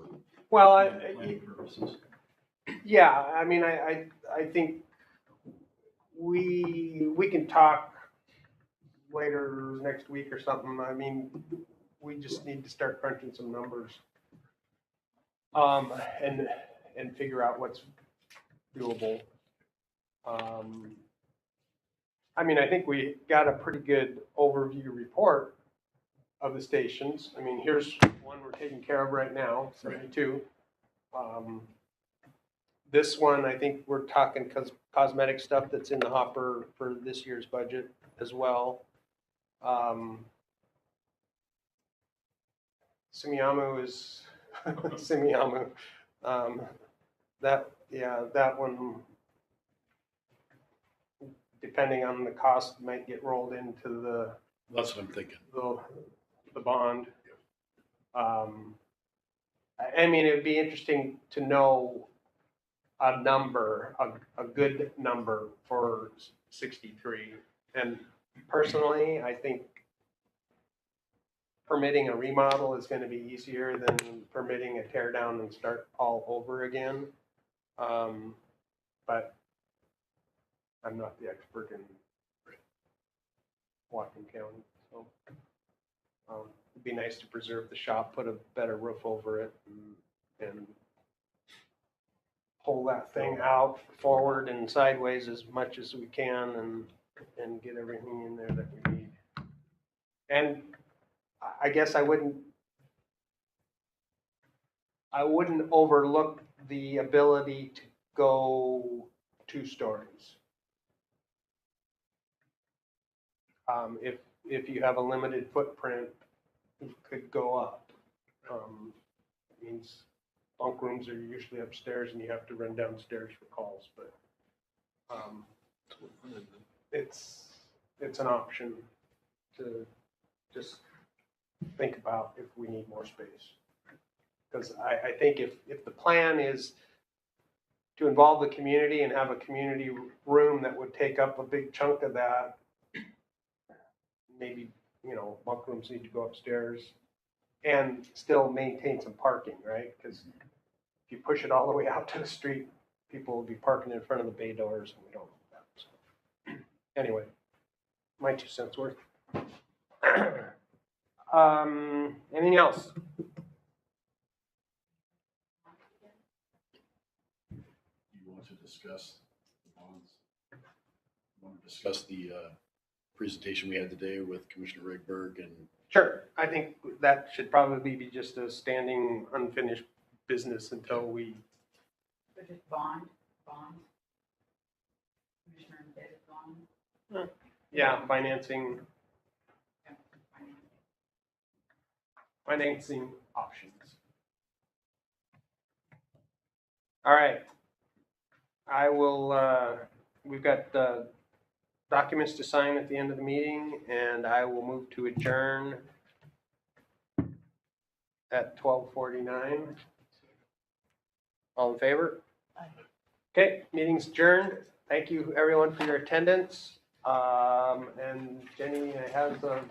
Well, planning purposes. yeah, I mean, I think we can talk later next week or something. I mean, we just need to start crunching some numbers. And figure out what's doable. I mean, I think we got a pretty good overview report of the stations. I mean, here's one we're taking care of right now, 72. This one, I think we're talking cosmetic stuff that's in the hopper for this year's budget as well. Sumiyamu is Sumiyamu. That one, depending on the cost, might get rolled into That's what I'm thinking. the bond. I mean, it'd be interesting to know a number, a good number for 63. And personally, I think permitting a remodel is going to be easier than permitting a tear down and start all over again. But I'm not the expert in Whatcom County, so it'd be nice to preserve the shop, put a better roof over it, and pull that thing out forward and sideways as much as we can, and get everything in there that we need. And I guess I wouldn't overlook the ability to go 2 stories. If you have a limited footprint, you could go up. It means bunk rooms are usually upstairs and you have to run downstairs for calls, but it's an option to just think about if we need more space. Because I think if the plan is to involve the community and have a community room that would take up a big chunk of that, maybe, bunk rooms need to go upstairs and still maintain some parking, right? Because if you push it all the way out to the street, people will be parking in front of the bay doors, and we don't want that. So, anyway, my 2 cents worth. Anything else? You want to discuss the bonds? You want to discuss the presentation we had today with Commissioner Rigberg and Sure. I think that should probably be just a standing unfinished business until we. So just bonds. Commissioner and David bond. Yeah, financing options. All right. I will, we've got documents to sign at the end of the meeting, and I will move to adjourn at 12:49. All in favor? Aye. Okay, meeting's adjourned. Thank you, everyone, for your attendance. And Jenny has a